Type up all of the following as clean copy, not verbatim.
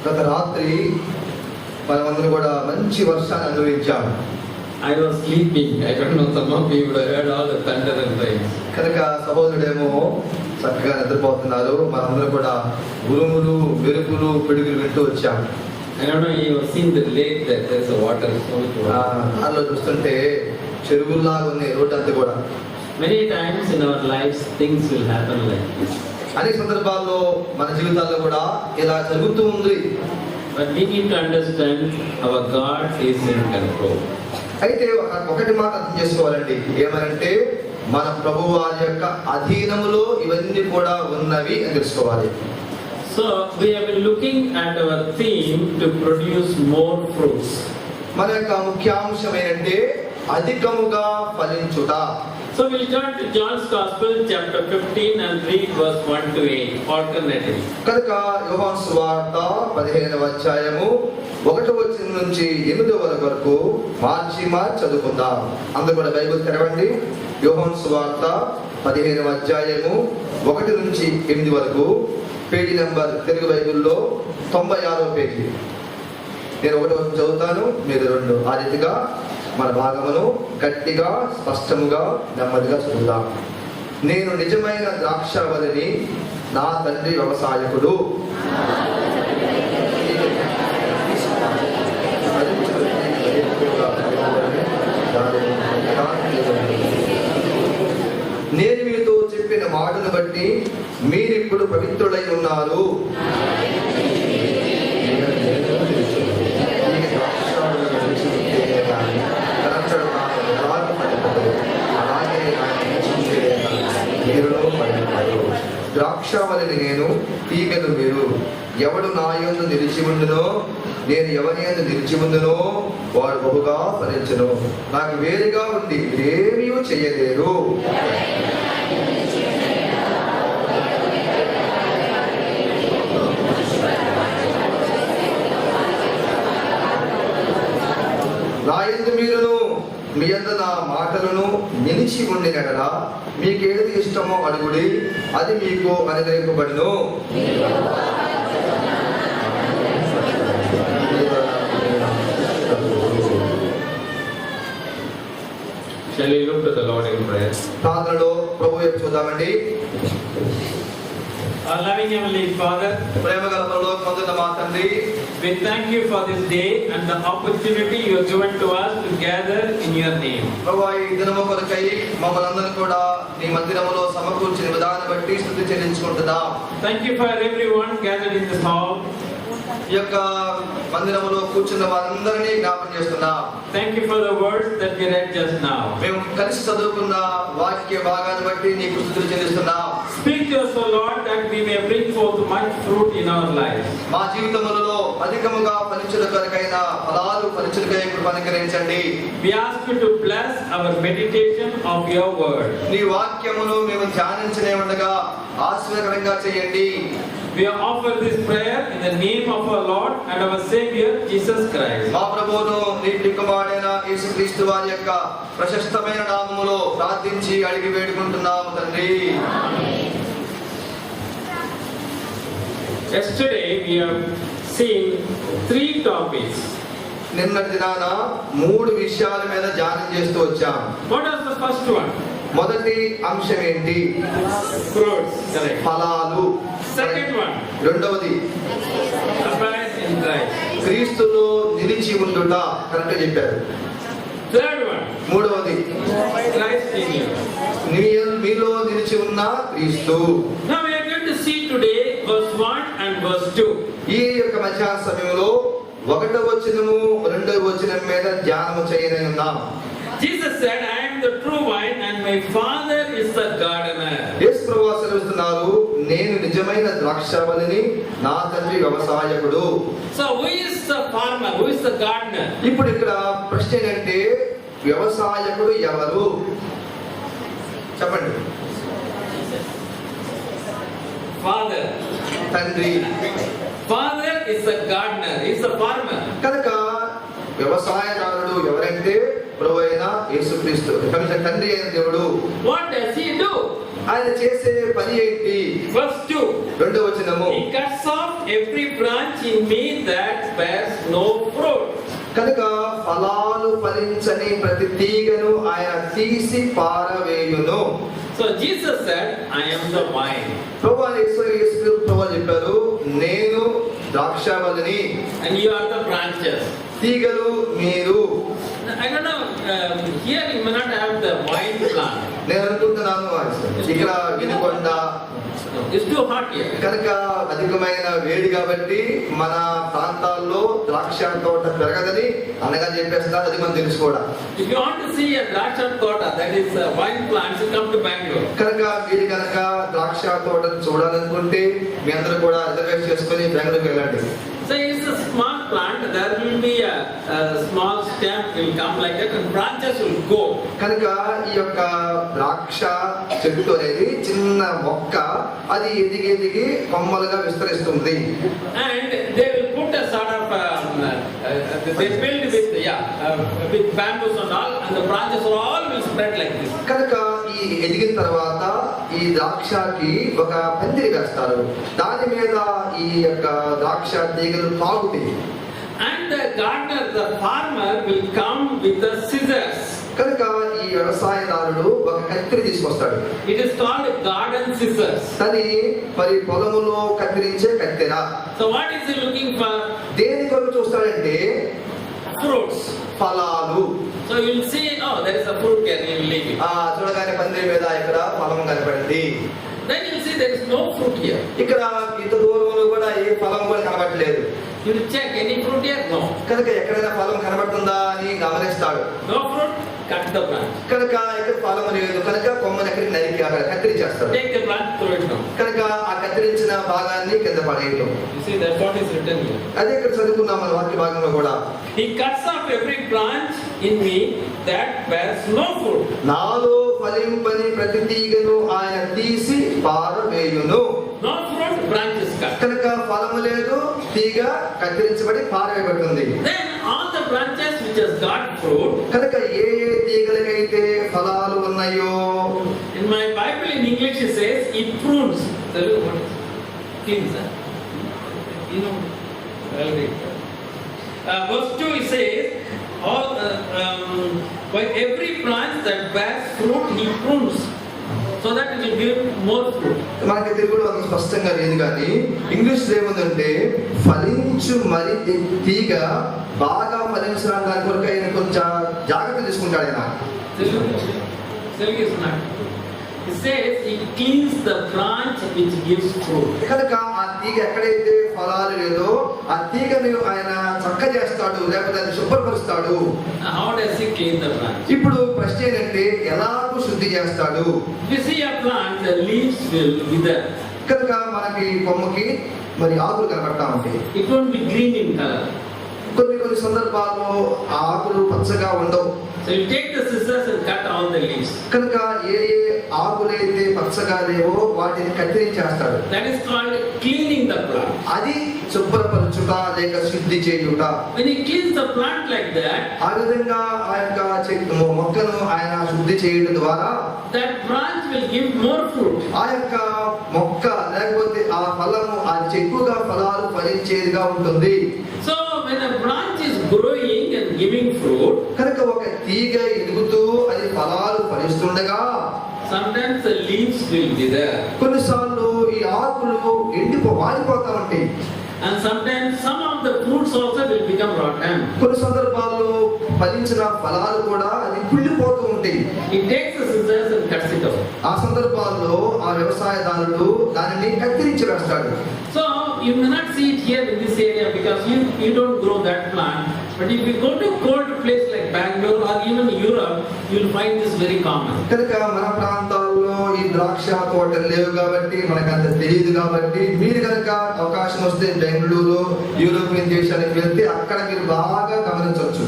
గత రాత్రి మనమందరం కూడా మంచి వర్షాన్ని అనుభవించాం. I was sleeping. I don't know, some of you would have heard all the thunder and rain. కనుక సహోదరుడేమో చక్కగా నిద్రపోతున్నారు, మనందరం కూడా ఉరుములు మెరుపులు పిడుగులు వింటూ వచ్చాం. I don't know, you have seen the lake that there's a water, so much water. అందులో చూస్తుంటే చెరువుల్లాగా ఉంది రోడ్డు అంతా కూడా. Many times in our lives things will happen like this. అనేక సందర్భాల్లో మన జీవితాల్లో కూడా ఇలా జరుగుతూ ఉంది. But we need to understand our God is in control. అయితే ఒకటి మాట అర్థం చేసుకోవాలండి, ఏమనంటే మన ప్రభువు వారి యొక్క అధీనములో ఇవన్నీ కూడా ఉన్నవి అని తెలుసుకోవాలి. So we have been looking at our theme to produce more fruits. మన యొక్క ముఖ్యాంశం ఏంటంటే అధికముగా ఫలించుట. So we'll turn to John's Gospel chapter 15 and read verse 1 to 8 alternatively. కనుక యోహాను సువార్త 15వ అధ్యాయము 1వ వచనం నుంచి 8వ వరకు మార్చి చదువుకుందాం. అందరూ కూడా బైబిల్ తెరవండి. యోహాను సువార్త 15వ అధ్యాయము 1 నుంచి 8 వరకు, పేజీ నెంబర్ తెలుగు బైబిల్లో 96వ పేజీ. నేను 1వ వచనం చదువుతాను, మీరు 2. ఆ రీతిగా మన భాగమును గట్టిగా స్పష్టముగా నెమ్మదిగా చదువుదాం. నేను నిజమైన ద్రాక్షావళిని, నా తండ్రి వ్యవసాయకుడు. నేను మీతో చెప్పిన మాటను బట్టి మీరిప్పుడు పవిత్రులై ఉన్నారు. ద్రాక్షావళిని నేను, తీగలు మీరు. ఎవడు నా యందు నిలిచి ఉండునో, నేను ఎవరి యందు నిలిచి ఉండునో వాడు బహుగా ఫలించును. నాకు వేరుగా ఉండి ఏమీ చేయలేరు. నా యందు మీరును, మీ యందు నా మాటలను నిలిచి ఉండినట్లా మీకేది ఇష్టమో అడుగుడి, అది మీకు అనుగ్రహింపబడును. Shall we look to the Lord in prayer? ప్రార్థనలో ప్రభు వైపు చూద్దామండి. Our loving Heavenly Father, ప్రేమగల పరలోకమందున్న మా తండ్రి, we thank you for this day and the opportunity you have given to us to gather in your name. ప్రభువా, ఈ దినము కొరకై మమ్మల్ని అందరినీ కూడా నీ మందిరములో సమకూర్చిన విధానం బట్టి స్తుతి చెల్లించుకుంటున్నాం. Thank you for everyone gathered in this hall. ఈ యొక్క మందిరములో కూర్చున్న వారందరినీ జ్ఞాపకం చేస్తున్నాం. Thank you for the words that we read just now. మేము కలిసి చదువుకున్న వాక్య భాగాన్ని బట్టి నీకు స్తుతులు చెల్లిస్తున్నాం. Speak to us, O Lord, that we may bring forth much fruit in our lives. మా జీవితములలో అధికముగా ఫలించుట కొరకైన ఫలాలు ఫలించుటకై కృప అనుగ్రహించండి. We ask you to bless our meditation of your word. నీ వాక్యమును మేము ధ్యానించనే ఉండగా ఆశీర్వాదకరంగా చేయండి. We offer this prayer in the name of our Lord and our Savior Jesus Christ. మా ప్రభువును నీ కుమారుడైన యేసుక్రీస్తు వారి యొక్క ప్రశస్తమైన నామములో ప్రార్థించి అడిగి వేడుకుంటున్నాము తండ్రి. Yesterday we have seen 3 topics. నిన్నటి దినాన 3 విషయాల మీద ధ్యానం చేస్తూ వచ్చాం. What was the first one? మొదటి అంశం ఏంటి? Fruits. Correct. ఫలాలు. Second one. రెండవది Abide in Christ. క్రీస్తులో నిలిచి ఉండుట. కరెక్ట్ చెప్పారు. Third one. మూడవది Christ in you. మీలో నిలిచి ఉన్న క్రీస్తు. Now we are going to see today verse 1 and verse 2. ఈ యొక్క మధ్యాహ్న సమయంలో 1వ వచనము 2వ వచనం మీద ధ్యానము చేయనే ఉన్నాం. Jesus said, I am the true vine and my Father is the gardener. యేసు ప్రభువు సెలవిస్తున్నారు, నేను నిజమైన ద్రాక్షావళిని, నా తండ్రి వ్యవసాయకుడు. So who is the farmer? Who is the gardener? ఇప్పుడు ఇక్కడ ప్రశ్న ఏంటంటే వ్యవసాయకుడు ఎవరు? చెప్పండి. Father. తండ్రి. Father is the gardener. He is the farmer. కనుక వ్యవసాయదారుడు ఎవరంటే ప్రభువైన యేసుక్రీస్తు. తండ్రి అయిన దేవుడు. What does he do? ఆయన చేసే పని ఏంటి? Verse 2. రెండవ వచనము, He cuts off every branch in me that bears no fruit. కనుక ఫలాలు ఫలించని ప్రతి తీగను ఆయన తీసి పారవేయును. So Jesus said, I am the vine. ప్రభువా యేసు ప్రభువా చెప్పారు, నేను ద్రాక్షావల్లిని, And you are the branches. తీగలు మీరు. I don't know, here you may not have the vine plant. నేను అనుకుంటున్నాను ఇక్కడ Vinukonda It's too hot here. కనుక అధికమైన వేడి కాబట్టి మన ప్రాంతాల్లో ద్రాక్ష తోట పెరగదని అనగా చెప్పేస్తారు. అది మనం తెలుసు కూడా. If you want to see a draksha tota, that is wine plants, you come to Bangalore. కనుక మీరు కనుక ద్రాక్ష తోటను చూడాలనుకుంటే మీ అందరూ కూడా రిజర్వేషన్ చేసుకుని బెంగళూరుకి వెళ్ళండి. So it's a small plant, there will be a small stem will come like that and branches will go. కనుక ఈ యొక్క ద్రాక్ష చెట్టు అనేది చిన్న మొక్క, అది ఎదిగి కొమ్మలుగా విస్తరిస్తుంది. And they will put a sort of, they build with bamboos and all, and the branches all will spread like this. కనుక ఈ ఎదిగిన తర్వాత ఈ ద్రాక్షకి ఒక పందిరి వేస్తారు. దాని మీద ఈ యొక్క ద్రాక్ష తీగలు తాగుతాయి. And the gardener, the farmer will come with the scissors. కనుక ఈ వ్యవసాయదారుడు ఒక కత్తిరి తీసుకొస్తాడు. It is called garden scissors. అది మరి పొలములో కత్తిరించే కత్తెర. So what is he looking for? దేని కొరకు చూస్తాడంటే Fruits. ఫలాలు. So you will see, oh, there is a fruit here, you will leave it. చూడగానే పందిరి మీద ఇక్కడ ఫలం కనపడింది. Then you will see there is no fruit here. ఇక్కడ ఇంత దూరంలో కూడా ఏ ఫలం కూడా కనబడలేదు. You will check any fruit here? No. కనుక ఎక్కడైనా ఫలం కనబడుతుందా అని గమనిస్తాడు. No fruit, cut the plant. కనుక ఇక్కడ ఫలం లేదు కనుక కొమ్మని ఎక్కడికి నరికి అక్కడ కత్తిరించేస్తాడు. Take the plant, throw it down. కనుక ఆ కత్తిరించిన భాగాన్ని కింద పడేయటం. You see, that's what is written here. అదే ఇక్కడ చదువుకున్నాం మన వాక్య భాగంలో కూడా. He cuts off every branch in me that bears no fruit. నాలో ఫలింపని ప్రతి తీగను ఆయన తీసి పారవేయును. No fruit, branch is cut. కనుక ఫలము లేదు, తీగ కత్తిరించబడి పారవేయబడుతుంది. Then all the branches which has got fruit. కనుక ఏ తీగలకైతే ఫలాలు ఉన్నాయో, In my Bible in English it says it prunes. Tell you what? Prunes, huh? You know, I'll read. Verse 2 it says, all by every branch that bears fruit he prunes, so that it will give more fruit. మనకి తెలుగులో అంత స్పష్టంగా లేదు కానీ English ఏముందంటే ఫలించు మరి తీగ బాగా ఫలించడానికి దాని కొరకు ఆయన కొంచెం జాగ్రత్త తీసుకుంటాడు ఆయన. Telugu is not. It says he cleans the branch which gives fruit. కనుక ఆ తీగ ఎక్కడైతే ఫలాలు లేదో ఆ తీగని ఆయన చక్క చేస్తాడు, లేకపోతే అది శుభ్రపరుస్తాడు. How does he clean the branch? ఇప్పుడు ప్రశ్న ఏంటంటే ఎలాగూ శుద్ధి చేస్తాడు? If you see a plant, the leaves will wither. కనుక మనకి కొమ్మకి మరి ఆకులు కనబడతా ఉంటాయి. It won't be green in color. కొన్ని సందర్భాల్లో ఆ ఆకులు పచ్చగా ఉండవు. So you take the scissors and cut all the leaves. కనుక ఏ ఆకులైతే పచ్చగా లేవో వాటిని కత్తిరించేస్తాడు. That is called cleaning the plant. అది శుభ్రపరచుట లేక శుద్ధి చేయుట. When he cleans the plant like that, ఆ విధంగా ఆ యొక్క మొక్కను ఆయన శుద్ధి చేయడం ద్వారా that branch will give more fruit. ఆ యొక్క మొక్క లేకపోతే ఆ ఫలము అది ఎక్కువగా ఫలాలు ఫలించేదిగా ఉంటుంది. So when a branch is growing and giving fruit, కనుక ఒక తీగ ఎదుగుతూ అది ఫలాలు ఫలిస్తుండగా sometimes the leaves will wither. కొన్నిసార్లు ఈ ఆకులు వాడిపోతా ఉంటాయి. And sometimes some of the fruits also will become rotten. కొన్ని సందర్భాల్లో ఫలించిన ఫలాలు కూడా అది కుళ్ళిపోతూ ఉంటాయి. He takes the scissors and cuts it out. ఆ సందర్భాల్లో ఆ వ్యవసాయదారుడు దానిని కత్తిరించి వేస్తాడు. So you may not see it here in this area because you don't grow that plant. But if you go to a cold place like Bangalore or even Europe, you will find this very common. కనుక మన ప్రాంతాల్లో ఈ ద్రాక్ష తోటలు లేవు కాబట్టి మనకు అంత తెలియదు కాబట్టి మీరు కనుక అవకాశం వస్తే బెంగళూరు యూరోపియన్ దేశానికి వెళ్తే అక్కడ మీరు బాగా గమనించవచ్చు.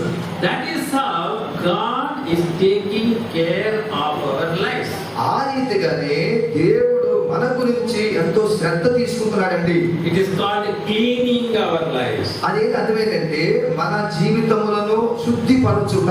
That is how God is taking care of our lives. ఆ రీతిగానే దేవుడు మన గురించి ఎంతో శ్రద్ధ తీసుకుంటున్నాడండి. It is called cleaning our lives. అదే అర్థమైందంటే మన జీవితములను శుద్ధిపరచుట.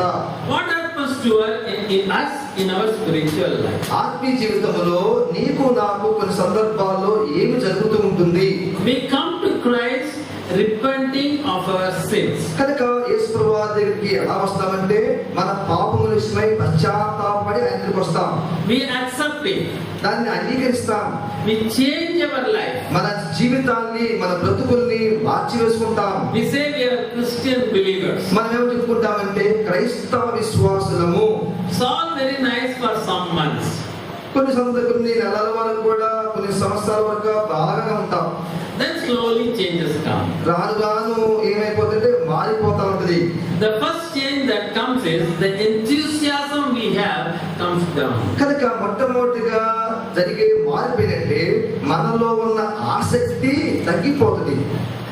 What happens happens to us in us in our spiritual life. ఆత్మీయ జీవితంలో నీకు నాకు కొన్ని సందర్భాల్లో ఏమి జరుగుతూ ఉంటుంది? We come to Christ repenting of our sins. కనుక యేసు ప్రభువు దగ్గరికి ఎలా వస్తామంటే మన పాపముల విషయమై పశ్చాత్తాపపడి ఆయన దగ్గరికి వస్తాం. We accept it. దాన్ని అంగీకరిస్తాం. We change our life. మన జీవితాన్ని మన బ్రతుకుల్ని మార్చి వేసుకుంటాం. We say we are Christian believers. మనం ఏమో చెప్పుకుంటామంటే క్రైస్తవ విశ్వాసులము. It's all very nice for some months. కొన్ని నెలల వరకు కూడా కొన్ని సంవత్సరాల వరకు బాగా ఉంటాం. Then slowly changes come. రాను రాను ఏమైపోతుంటే మారిపోతా ఉంటది. The first change that comes is the enthusiasm we have comes down. కనుక మొట్టమొదటిగా జరిగే మార్పు ఏంటంటే మనలో ఉన్న ఆసక్తి తగ్గిపోతుంది.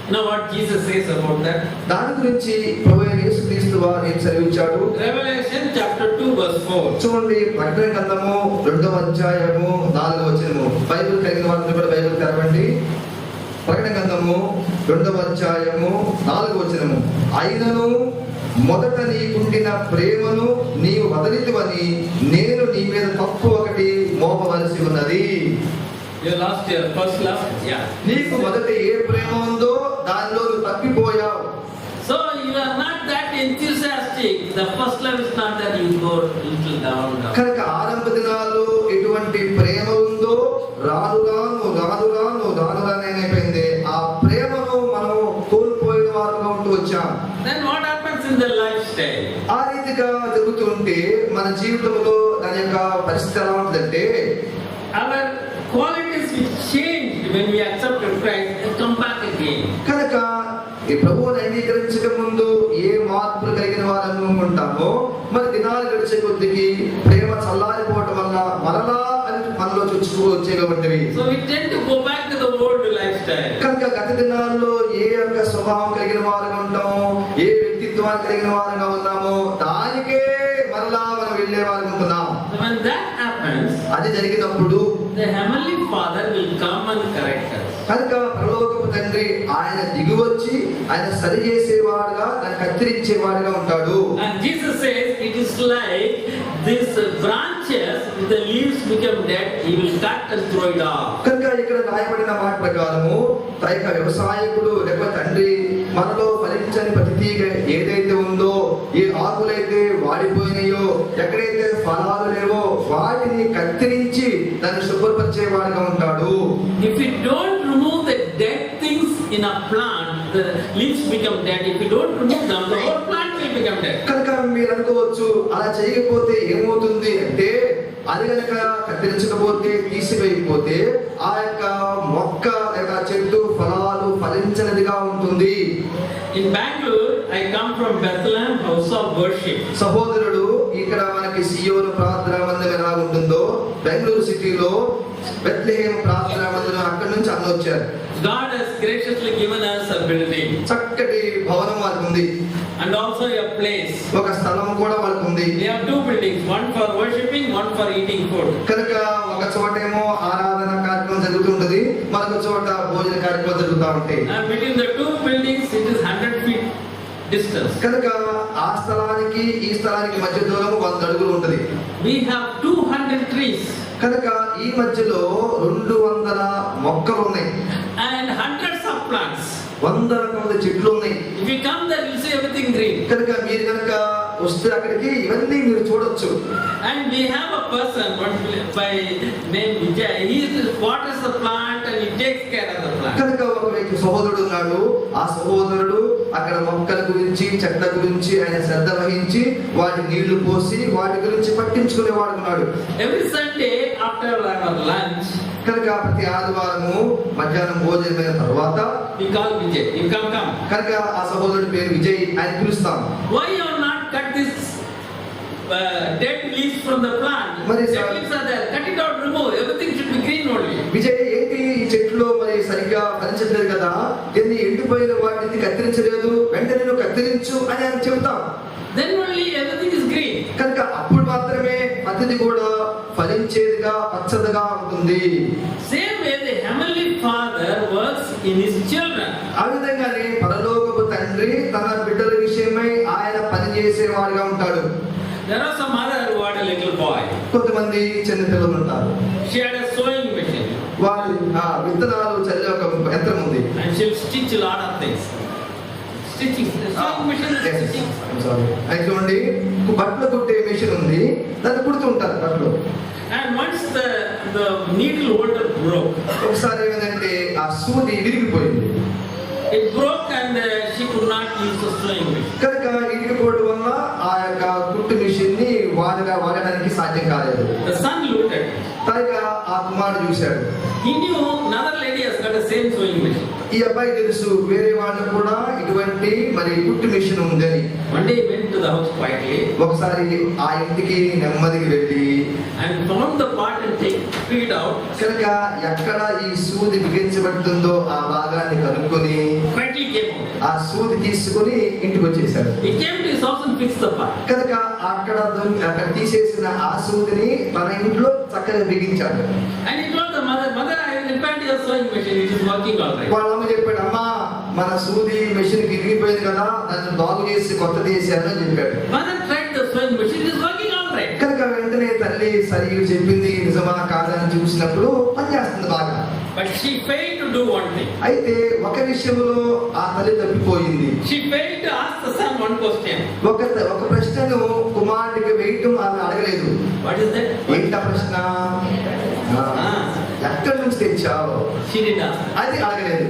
You know what Jesus says about that? దాని గురించి ప్రభువైన యేసుక్రీస్తు వారు ఏం సెలవిచ్చాడు? Revelation chapter 2 verse 4. చూడండి, ప్రకటన గ్రంథము 2వ అధ్యాయము 4వ వచనము. బైబిల్ కలిగిన వారందరూ కూడా బైబిల్ తెరవండి. ప్రకటన గ్రంథము 2వ అధ్యాయము 4వ వచనము. అయినను మొదట నీకుండిన ప్రేమను నీవు వదలితివని నేను నీ మీద తప్పు ఒకటి మోపవలసి ఉన్నది. You lost your first love? Yeah. నీకు మొదట ఏ ప్రేమ ఉందో దానిలో నువ్వు తప్పిపోయావు. So you are not that enthusiastic. The first love is not that, you go little down. కనుక ఆరంభ దినాల్లో ఎటువంటి ప్రేమ ఉందో రాను ఏమైపోయింది, ఆ ప్రేమను మనం కోల్పోయిన వారుగా ఉంటూ వచ్చాం. Then what happens in the lifestyle? ఆ రీతిగా జరుగుతుంటే మన జీవితంలో దాని యొక్క పరిస్థితి ఎలా ఉంటుందంటే, Our qualities will change when we accept Christ and come back again. కనుక ఈ ప్రభువుని అంగీకరించక ముందు ఏ మార్పులు కలిగిన వారము ఉంటామో మరి దినాలు గడిచే కొద్దికి ప్రేమ చల్లారిపోవటం వల్ల మరలా అని మనలో వచ్చేటువంటివి. So we tend to go back to the old lifestyle. కనుక గత దినాల్లో ఏ యొక్క స్వభావం కలిగిన వారుగా ఉంటామో, ఏ వ్యక్తిత్వాన్ని కలిగిన వారుగా ఉన్నామో దానికే మరలా మనం వెళ్ళే వారు ఉంటున్నాం. When that happens, అది జరిగినప్పుడు the heavenly Father will come and correct us. కనుక పరలోకపు తండ్రి ఆయన దిగువచ్చి ఆయన సరి చేసేవాడుగా, దాన్ని కత్తిరించేవాడుగా ఉంటాడు. And Jesus says it is like these branches, the leaves become dead, he will cut and throw it off. కనుక ఇక్కడ రాయబడిన మాట ప్రకారము తైక వ్యవసాయకుడు లేకపోతే తండ్రి మనలో ఫలించని ప్రతి తీగ ఏదైతే ఉందో, ఏ ఆకులైతే వాడిపోయినాయో, ఎక్కడైతే ఫలాలు లేవో వాటిని కత్తిరించి దాన్ని శుభ్రపరిచేవాడుగా ఉంటాడు. If we don't remove the dead things in a plant, the leaves become dead. If we don't remove them, the whole plant will become dead. కనుక మీరు అనుకోవచ్చు, అలా చేయకపోతే ఏమవుతుంది అంటే, అది కనుక కత్తిరించకపోతే తీసివేయకపోతే ఆ యొక్క మొక్క లేక చెట్టు ఫలాలు ఫలించనిదిగా ఉంటుంది. In Bangalore, I come from Bethlehem House of Worship. సహోదరుడు, ఇక్కడ మనకి సియోను ప్రార్థనా మందిరం ఎలా ఉంటుందో, బెంగళూరు సిటీలో బెత్లెహేమ్ ప్రార్థనా మందిరం, అక్కడి నుంచి అన్న వచ్చారు. God has graciously given us a building చక్కటి భవనం వాళ్ళకు ఉంది, and also a place. ఒక స్థలం కూడా వాళ్ళకు ఉంది. We have two buildings, one for worshiping, one for eating food. కనుక ఒక చోటేమో ఆరాధన కార్యక్రమం జరుగుతుంటది, మరొక చోట భోజన కార్యక్రమం జరుగుతూ ఉంటాయి. And between the two buildings, it is 100 feet distance. కనుక ఆ స్థలానికి ఈ స్థలానికి మధ్య దూరం 100 అడుగులు ఉంటది. We have 200 trees. కనుక ఈ మధ్యలో 200 మొక్కలు ఉన్నాయి And hundreds of plants. 100 రకముల చెట్లు ఉన్నాయి. If you come there, you'll see everything green. కనుక మీరు కనుక వస్తే అక్కడికి ఇవన్నీ మీరు చూడొచ్చు. And we have a person by name Vijay. He waters the plant and he takes care of the plant. కనుక ఒక వ్యక్తి సహోదరుడు ఉన్నాడు. ఆ సహోదరుడు అక్కడ మొక్కల గురించి చెట్ల గురించి ఆయన శ్రద్ధ వహించి వాటి నీళ్లు పోసి వాటి గురించి పట్టించుకునేవాడు ఉన్నాడు. Every Sunday after our lunch, కనుక ప్రతి ఆదివారము మధ్యాహ్నం భోజనమైన తర్వాత we call Vijay. You come. కనుక ఆ సహోదరుడి పేరు విజయ్, ఆయన పిలుస్తాం. Why you have not cut this dead leaves from the plant? Mari Dead leaves are there. Cut it out, remove. Everything should be green only. Vijay, ఏంటి ఈ చెట్లు మరి సరిగ్గా ఫలించట్లేదు కదా, ఎన్ని ఎండిపోయిన వాటిని కత్తిరించలేదు, వెంటనే నువ్వు కత్తిరించు అని ఆయన చెబుతాం. Then only everything is green. కనుక అప్పుడు మాత్రమే ప్రతిది కూడా ఫలించేదిగా పచ్చదగా ఉంటుంది. Same way the heavenly Father works in his children. ఆ విధంగానే పరలోకపు తండ్రి తన బిడ్డల విషయమై ఆయన పని చేసేవాడుగా ఉంటాడు. There are some mother who had a little boy. కొంతమంది చిన్న పిల్లలు ఉంటారు. She had a sewing machine. వారి విత్తనాలు చల్లే ఒక యంత్రం ఉంది. And she'll stitch a lot of things. Stitching. Sewing machine is stitching. అయితే చూడండి, బట్టలు కుట్టే మెషిన్ ఉంది, దాన్ని కుడుతూ ఉంటారు బట్టలు. And once the needle holder broke. ఒకసారి ఏమైందంటే ఆ సూది విరిగిపోయింది. It broke and she could not use the sewing machine. కనుక ఇరిగిపోవడం వల్ల ఆ యొక్క కుట్టు మిషన్ ని వాడడానికి సాధ్యం కాలేదు. The son looked at it. పైగా ఆ కుమారుడు చూశాడు. He knew another lady has got the same sewing machine. ఈ అబ్బాయి తెలుసు వేరే వాళ్ళు కూడా ఇటువంటి మరి కుట్టు మిషన్ ఉందని. One day he went to the house quietly. ఒకసారి ఆ ఇంటికి నెమ్మదిగా వెళ్ళి And found the part and took it out. కనుక ఎక్కడ ఈ సూది బిగించబడుతుందో ఆ భాగాన్ని కనుక్కొని Quietly came out. ఆ సూది తీసుకొని ఇంటికి వచ్చేసాడు. He came to his house and fixed the part. కనుక అక్కడ తీసేసిన ఆ సూదిని తన ఇంట్లో చక్కగా బిగించాడు. And he told the mother, I will repaired your sewing machine. It is working all right. వాళ్ళ అమ్మ చెప్పాడు, అమ్మా మన సూది మెషిన్ విరిగిపోయింది కదా, దాన్ని బాగు చేసి కొత్తది వేసాను అని చెప్పాడు. Mother tried the sewing machine. It is working all right. కనుక వెంటనే తల్లి సరి చెప్పింది నిజమా కాదని చూసినప్పుడు పనిచేస్తుంది బాగా. But she failed to do one thing. అయితే ఒక విషయంలో ఆ తల్లి తప్పిపోయింది. She failed to ask the son one question. ఒక ప్రశ్నను కుమారుడికి వేయటం ఆమె అడగలేదు. What is that? ఏంటా ప్రశ్న? ఎక్కడి నుంచి తెచ్చావు? She did ask. అది అడగలేదు.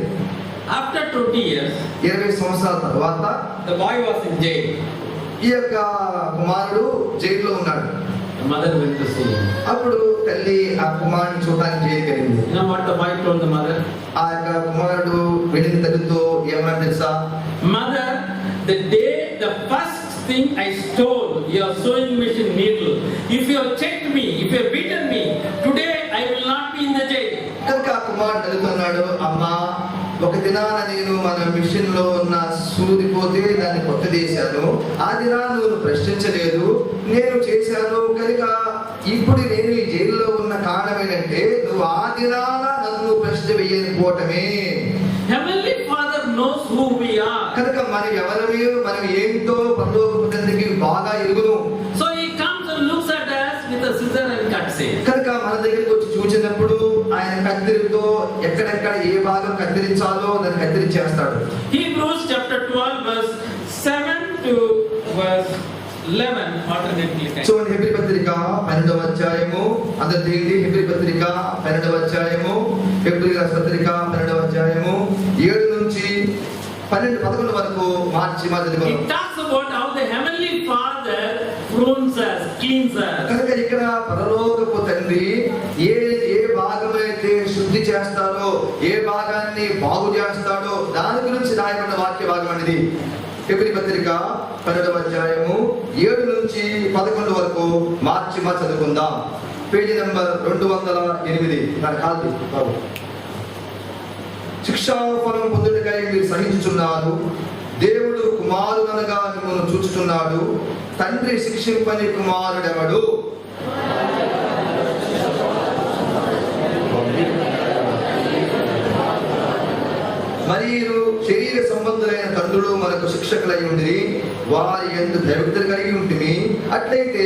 After 20 years, 20 సంవత్సరాల తర్వాత the boy was in jail. ఈ యొక్క కుమారుడు జైల్లో ఉన్నాడు. The mother went to see him. అప్పుడు తల్లి ఆ కుమారుడిని చూడడానికి జైలుకి వెళ్ళింది. You know what the boy told the mother? ఆ యొక్క కుమారుడు వెళ్ళిన తల్లితో ఏమన్నా తెలుసా? Mother, the first thing I stole your sewing machine needle. If you have checked me, if you have beaten me, today I will not be in the jail. కనుక ఆ కుమారుడు అడుగుతున్నాడు, అమ్మా ఒక దినాన నేను మన మిషన్ లో ఉన్న సూది పోతే దాన్ని కొత్తదేశాను, ఆ దినాన్ని నువ్వు ప్రశ్నించలేదు, నేను చేశాను కనుక ఇప్పుడు నేను ఈ జైల్లో ఉన్న కారణం ఏంటంటే నువ్వు ఆ దినాన నన్ను ప్రశ్న వేయకపోవటమే. Heavenly Father knows who we are. కనుక మనం ఏంటో పరలోకపు తండ్రికి బాగా ఎరుగును. So he comes and looks at us with a scissor and cuts it. కనుక మన దగ్గరికి వచ్చి చూసినప్పుడు ఆయన కత్తిరితో ఎక్కడెక్కడ ఏ భాగం కత్తిరించాలో దాన్ని కత్తిరించేస్తాడు. Hebrews chapter 12 verse 7 to verse 11 alternately. చూడండి, హెబ్రీ పత్రిక 12వ అధ్యాయము, అందరూ తీయండి. హెబ్రీ పత్రిక 12వ అధ్యాయము, హెబ్రీ పత్రిక 12వ అధ్యాయము 7 నుంచి 11 వరకు మార్చి చదువుకుందాం. It talks about how the heavenly Father prunes us, cleans us. కనుక ఇక్కడ పరలోకపు తండ్రి ఏ భాగమైతే శుద్ధి చేస్తాడో, ఏ భాగాన్ని బాగు చేస్తాడో దాని గురించి రాయబడిన వాక్య భాగం అనేది. హెబ్రీ పత్రిక 12వ అధ్యాయము 7 నుంచి 11 వరకు మార్చి చదువుకుందాం. Page number 208. నాకు కాదు బాబు. శిక్షాఫలం పొందుటకై మీరు సహించుచున్నారు. దేవుడు కుమారుడనగా మిమ్మల్ని చూచుచున్నాడు. తండ్రి శిక్షింపని కుమారుడెవడు? మరియు శరీర సంబంధులైన తండ్రులు మనకు శిక్షకులై ఉండి వారి యందు దైవజ్ఞత కలిగి ఉంటుంది. అట్లయితే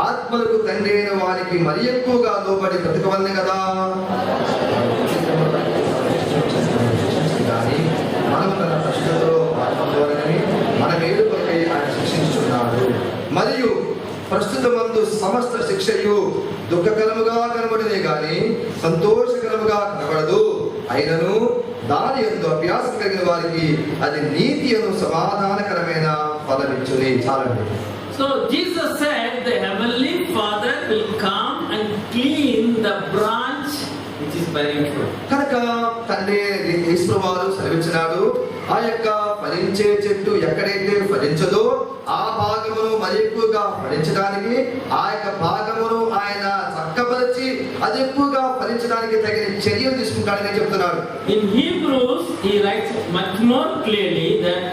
ఆత్మలకు తండ్రి అయిన వారికి మరి ఎక్కువగా లోబడి బ్రతకవలెను కదా. మనము తన ప్రశ్నతో ఆత్మధోరణిని మన మేలు కొరకై ఆయన శిక్షించుచున్నాడు. మరియు ప్రస్తుతమందు సమస్త శిక్షయు దుఃఖకరముగా కనబడినే గాని సంతోషకరముగా కనబడదు. అయినను దాని యందు అభ్యాసం కలిగిన వారికి అది నీతి అను సమాధానకరమైన ఫలమిచ్చుని. చాలండి. So Jesus said the heavenly Father will come and clean the branch which is bearing fruit. కనుక తండ్రి యేసువారు సెలవిచ్చినాడు, ఆ యొక్క ఫలించే చెట్టు ఎక్కడైతే ఫలించదో ఆ భాగమును మరి ఎక్కువగా ఫలించడానికి ఆ యొక్క భాగమును ఆయన చక్కపరిచి అది ఎక్కువగా ఫలించడానికి తగిన చర్యలు తీసుకుంటాడని చెప్తున్నాడు. In Hebrews he writes much more clearly that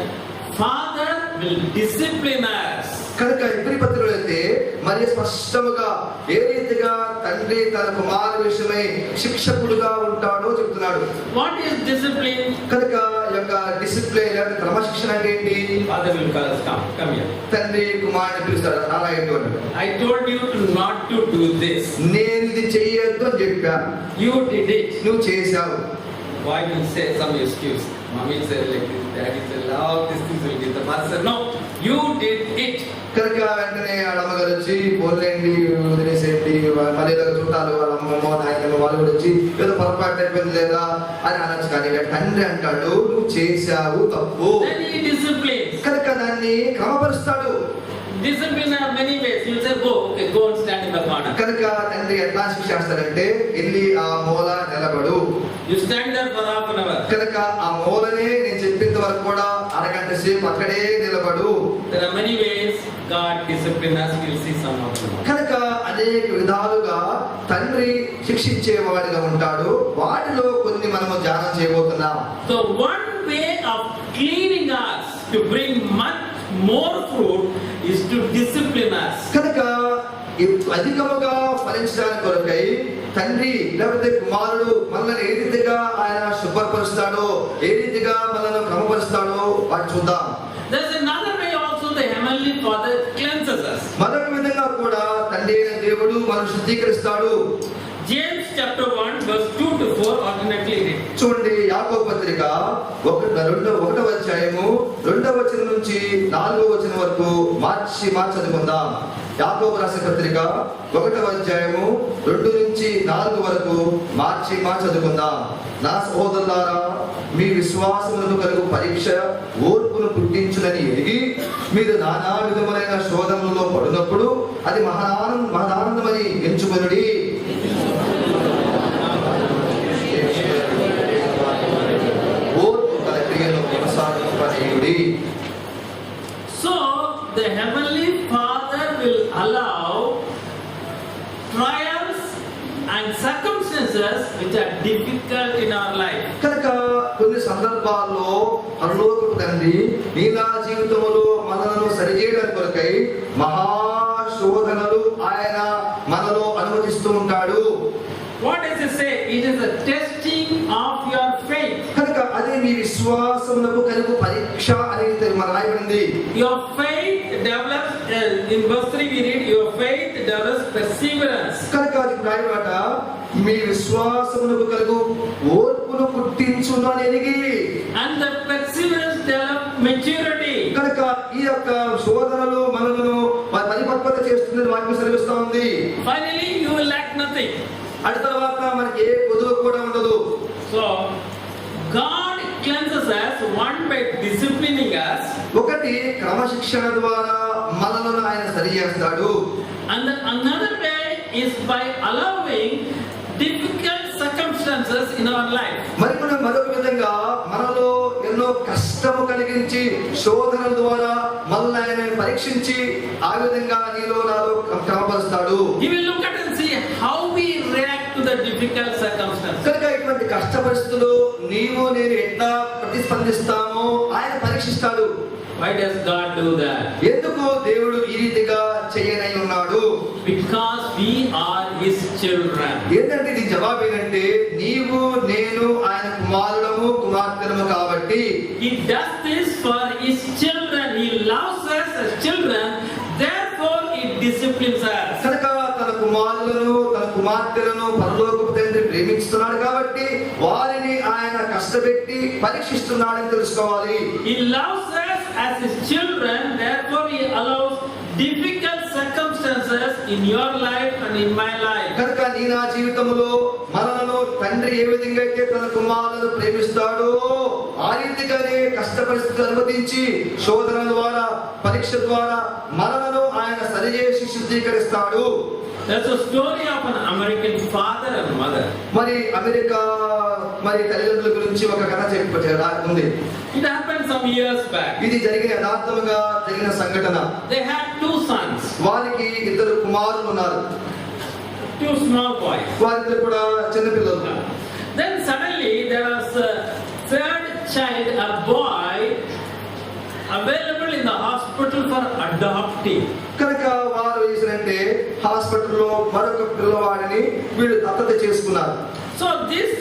Father will discipline us. కనుక ఇబ్రీ పత్రికలో అయితే మరి స్పష్టముగా ఏ రీతిగా తండ్రి తన కుమారు విషయమై శిక్షకుడుగా ఉంటాడో చెప్తున్నాడు. What is discipline? కనుక ఈ యొక్క డిసిప్లిన్ అంటే క్రమశిక్షణ అంటే ఏంటి? Father will call us, come here. తండ్రి కుమారుని పిలుస్తాడు, నానా ఏంటో. I told you not to do this. నేను ఇది చెయ్యొద్దు అని చెప్పాను, You did it. నువ్వు చేశావు. Why do you say some excuse? Mommy said like this, daddy said, oh, this thing will get the master. No, you did it. కనుక వెంటనే వాళ్ళ అమ్మగారు వచ్చి పోలేండి వదిలేసేయండి, మళ్ళీ చుట్టాలు వాళ్ళ అమ్మమ్మ నాయనమ్మ వాళ్ళు కూడా వచ్చి ఏదో పొరపాటు అయిపోయింది లేదా అని అనొచ్చు. కానీ తండ్రి అంటాడు నువ్వు చేశావు తప్పు. Then he disciplines. కనుక దాన్ని క్రమపరుస్తాడు. Discipline are many ways. You say go and stand in the corner. కనుక తండ్రి ఎట్లా శిక్షిస్తాడంటే వెళ్ళి ఆ మూల నిలబడు. You stand there for half an hour. కనుక ఆ మూలనే నేను చెప్పేంత వరకు కూడా అరగంట సేపు అక్కడే నిలబడు. There are many ways God disciplines us. We'll see some of them. కనుక అనేక విధాలుగా తండ్రి శిక్షించేవాడిగా ఉంటాడు. వాటిలో కొన్ని మనము ధ్యానం చేయబోతున్నాం. So one way of cleaning us to bring much more fruit is to discipline us. కనుక అధికముగా ఫలించడానికి కొరకై తండ్రి లేకపోతే కుమారుడు మనల్ని ఏ రీతిగా ఆయన శుభ్రపరుస్తాడో, ఏ రీతిగా మనల్ని క్రమపరుస్తాడో వాటి చూద్దాం. There's another way also the heavenly Father cleanses us. మరొక విధంగా కూడా తండ్రి అయిన దేవుడు మనం శుద్ధీకరిస్తాడు. James chapter 1 verse 2 to 4 alternately read. చూడండి యాకోబు పత్రిక 1వ అధ్యాయము 2వ వచనం నుంచి 4వ వచనం వరకు మార్చి చదువుకుందాం. యాకోబు రాసిన పత్రిక 1వ అధ్యాయము 2 నుంచి 4 వరకు మార్చి చదువుకుందాం. నా సహోదరులారా, మీ విశ్వాసములకు కలుగు పరీక్ష ఓర్పును పుట్టించునని ఎరిగి మీరు నానా విధములైన శోధనలలో పడినప్పుడు అది మహానందమని ఎంచుకొనుడి. So the heavenly Father will allow trials and circumstances which are difficult in our life. కనుక కొన్ని సందర్భాల్లో పరలోకపు తండ్రి నీ నా జీవితంలో మనలను సరిచేయడానికి కొరకై మహాశోధనలు ఆయన మనలో అనుమతిస్తూ ఉంటాడు. What does it say? It is a testing of your faith. కనుక అదే మీ విశ్వాసమునకు కలుగు పరీక్ష అనేది మన రాయబడింది. Your faith develops, in verse 3 we read, your faith develops perseverance. కనుక అది రాయబట మీ విశ్వాసమునకు కలుగు ఓర్పును పుట్టించును అని ఎరిగి, And the perseverance develops maturity. కనుక ఈ యొక్క శోధనలు మనలను పరిపక్వత చేస్తుందని వాక్యం సెలవిస్తా ఉంది. Finally you will lack nothing. అటు తర్వాత మనకి ఏ కొదువ కూడా ఉండదు. So God cleanses us, one by disciplining us, ఒకటి క్రమశిక్షణ ద్వారా మనలను ఆయన సరి చేస్తాడు. and another way is by allowing difficult circumstances in our life. మరి మనం మరొక విధంగా మనలో ఎన్నో కష్టము కలిగించి శోధనల ద్వారా మనల్ని ఆయన పరీక్షించి ఆ విధంగా నీలో నాలో క్రమపరుస్తాడు. He will look at and see how we react to the difficult circumstances. కనుక ఇటువంటి కష్ట పరిస్థితులు నీవు నేను ఎట్లా ప్రతిస్పందిస్తామో ఆయన పరీక్షిస్తాడు. Why does God do that? ఎందుకు దేవుడు ఈ రీతిగా చేయనై ఉన్నాడు? Because we are His children. ఏంటంటే ఇది జవాబు ఏంటంటే నీవు నేను ఆయన కుమారుడము కుమార్తెలము కాబట్టి. He does this for His children. He loves us as children. Therefore He disciplines us. కనుక తన కుమారులను తన కుమార్తెలను పరలోకపు తండ్రి ప్రేమిస్తున్నాడు కాబట్టి వారిని ఆయన కష్టపెట్టి పరీక్షిస్తున్నాడని తెలుసుకోవాలి. He loves us as His children. Therefore He allows difficult circumstances in your life and in my life. కనుక నీ నా జీవితంలో మనలను తండ్రి ఏ విధంగా అయితే తన కుమారులను ప్రేమిస్తాడో ఆ రీతిగానే కష్ట పరిస్థితులు అనుమతించి శోధన ద్వారా పరీక్ష ద్వారా మనలను ఆయన సరిచేసి శుద్ధీకరిస్తాడు. That's a story of an American father and mother. మరి అమెరికా తల్లిదండ్రుల గురించి ఒక కథ ఉంది. It happened some years back. ఇది యథార్థంగా జరిగిన సంఘటన. They had 2 sons. వారికి 2 కుమారులు ఉన్నారు. 2 small boys. వారిద్దరు కూడా చిన్నపిల్లలు. Then suddenly there was a third child, a boy, available in in the hospital for adopting. కనుక వారు చేసినంటే హాస్పిటల్లో మరొక పిల్లవాడిని వీళ్ళు దత్తత చేసుకున్నారు. So this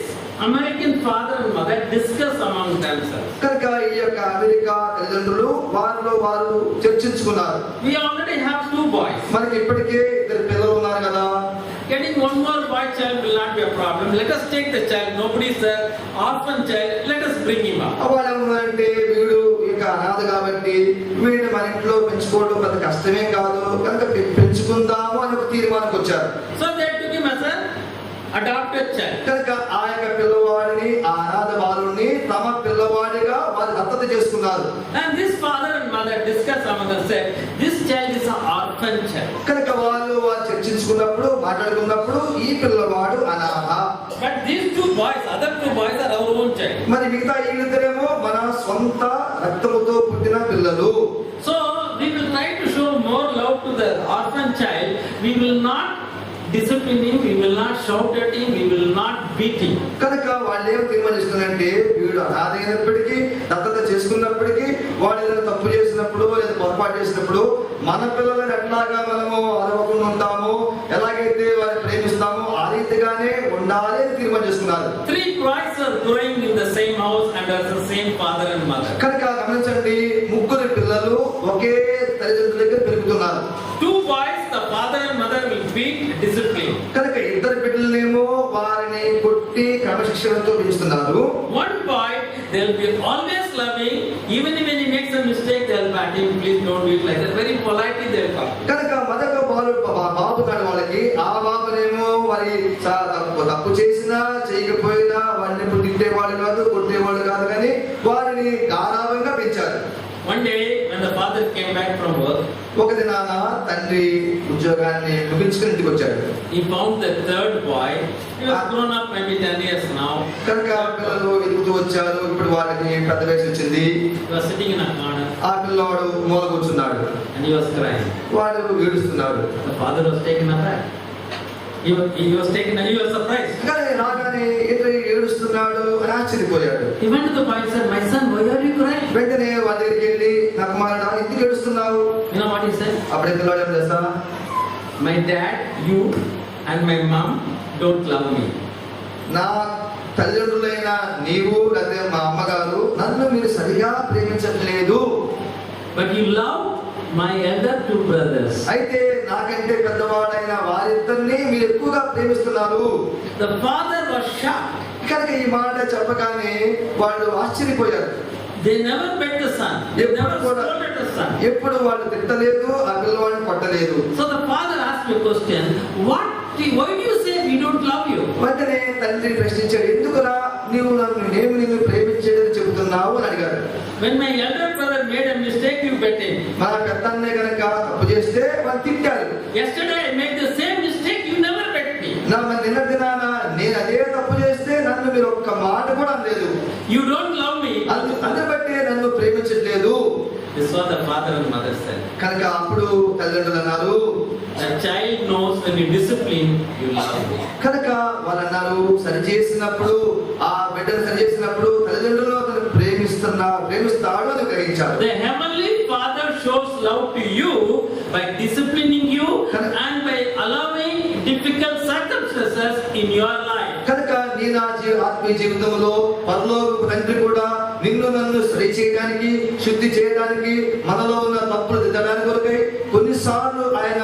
American father and mother discuss among themselves. కనుక ఈ యొక్క అమెరికా తల్లిదండ్రులు వారిలో వారు చర్చించుకున్నారు. We already have 2 boys. మనకి ఇప్పటికే 2 పిల్లలు ఉన్నారు కదా, Getting one more boy child will not be a problem. Let us take the child. Nobody is an orphan child. Let us bring him up. వాళ్ళు ఏమన్నారంటే వీడు ఇక అనాథ కాబట్టి వీడిని మన ఇంట్లో పెంచుకోవడం పెద్ద కష్టమే కాదు కనుక పెంచుకుందాము అని ఒక తీర్మానానికి వచ్చారు. So they took him as an adopted child. కనుక ఆ యొక్క పిల్లవాడిని ఆ అనాథ బాలుని తమ పిల్లవాడిగా వారు దత్తత చేసుకున్నారు. And this father and mother discuss among themselves. This child is an orphan child. కనుక వారు చర్చించుకున్నప్పుడు మాట్లాడుకున్నప్పుడు ఈ పిల్లవాడు అనాథ. But these 2 boys, other 2 boys are our own child. మరి మిగతా ఈ ఇద్దరేమో మన సొంత రక్తముతో పుట్టిన పిల్లలు. So we will try to show more love to the orphan child. We will not discipline him, we will not shout at him, we will not beat him. కనుక వాళ్ళు ఏం తీర్మానిస్తున్నారంటే వీడు అనాథ అయినప్పటికీ దత్తత చేసుకున్నప్పటికీ వాడు ఏదైనా తప్పు చేసినప్పుడు లేదా పొరపాటు చేసినప్పుడు మన పిల్లలను ఎట్లాగా మనము అరవకుండా ఉంటాము, ఎలాగైతే వారిని ప్రేమిస్తామో ఆ రీతిగానే ఉండాలి అని తీర్మానం చేసుకున్నారు. 3 boys are growing in the same house under the same father and mother. కనుక గమనించండి, 3 పిల్లలు ఒకే తల్లిదండ్రుల దగ్గర పెరుగుతున్నారు. 2 boys, the father and mother will beat, discipline. కనుక 2 బిడ్డలనేమో వారిని కొట్టి క్రమశిక్షణతో పెంచుతున్నారు. 1 boy, they will be always loving, even when he makes a mistake, they will pat him, please don't do it like that. Very politely they will talk. కనుక మరొక బాబు కాని వాళ్ళకి ఆ బాబునేమో వారి తప్పు చేసినా చేయకపోయినా వాడిని ఎప్పుడు తిట్టేవాళ్ళు కాదు, కొట్టేవాళ్ళు కాదు, కానీ వారిని గారాబంగా పెంచారు. One day when the father came back from work, ఒక దినాన తండ్రి ఉద్యోగాన్ని ముగించుకుని ఇంటికి వచ్చాడు. he found the 3rd boy. He was grown up, maybe 10 years now. కనుక పిల్లలు ఎదుగుతూ వచ్చారు. ఇప్పుడు వాళ్ళకి పెద్ద వయసు వచ్చింది. He was sitting in a corner ఆ పిల్లవాడు మూల కూర్చున్నాడు. and he was crying. వాడు ఏడుస్తున్నాడు. The father was taken aback. He was surprised. కానీ రాగానే ఇతను ఏడుస్తున్నాడు అని ఆశ్చర్యపోయాడు. He went to the boy and said, "My son, why are you crying?" వెంటనే వాళ్ళ దగ్గరికి వెళ్ళి, నా కుమారుడా ఎందుకు ఏడుస్తున్నావు? You know what he said? అప్పుడే పిల్లవాడు ఏం చేస్తా, My dad, you and my mom don't love me. నా తల్లిదండ్రులైన నీవు లేదా మా అమ్మగారు నన్ను మీరు సరిగా ప్రేమించట్లేదు. But you love my elder 2 brothers. అయితే నాకంటే పెద్దవాడైన వారిద్దరిని మీరు ఎక్కువగా ప్రేమిస్తున్నారు. The father was shocked. కనుక ఈ మాట చెప్పగానే వాళ్ళు ఆశ్చర్యపోయారు. They never beat the son. They never scolded the son. ఎప్పుడు వాళ్ళు తిట్టలేదు, ఆ పిల్లవాడిని కొట్టలేదు. So the father asked me a question. Why do you say we don't love you? వెంటనే తండ్రి ప్రశ్నించాడు, ఎందుకురా నేను నిన్ను ప్రేమించేదని చెబుతున్నావు అని అడిగాడు. When my elder brother made a mistake, you beat him. మన పెద్దన్నే కనుక తప్పు చేస్తే వాళ్ళు తిట్టారు. Yesterday I made the same mistake. You never beat me. నిన్న దినాన నేను అదే తప్పు చేస్తే నన్ను మీరు ఒక్క మాట కూడా అనలేదు. You don't love me. అందుని బట్టి నన్ను ప్రేమించట్లేదు. This is what the father and mother said. కనుక అప్పుడు తల్లిదండ్రులు అన్నారు, The child knows when you discipline, you love him. కనుక వాళ్ళు అన్నారు, సరి చేసినప్పుడు ఆ బిడ్డను సరి చేసినప్పుడు తల్లిదండ్రులు అతను ప్రేమిస్తాడు అని గ్రహించారు. The heavenly Father shows love to you by disciplining you and by allowing difficult circumstances in your life. కనుక నీ నా ఆత్మీయ జీవితంలో పరలోకపు తండ్రి కూడా నిన్ను నన్ను సరి చేయడానికి, శుద్ధి చేయడానికి, మనలో ఉన్న తప్పులు దిద్దడానికి కొరకై కొన్నిసార్లు ఆయన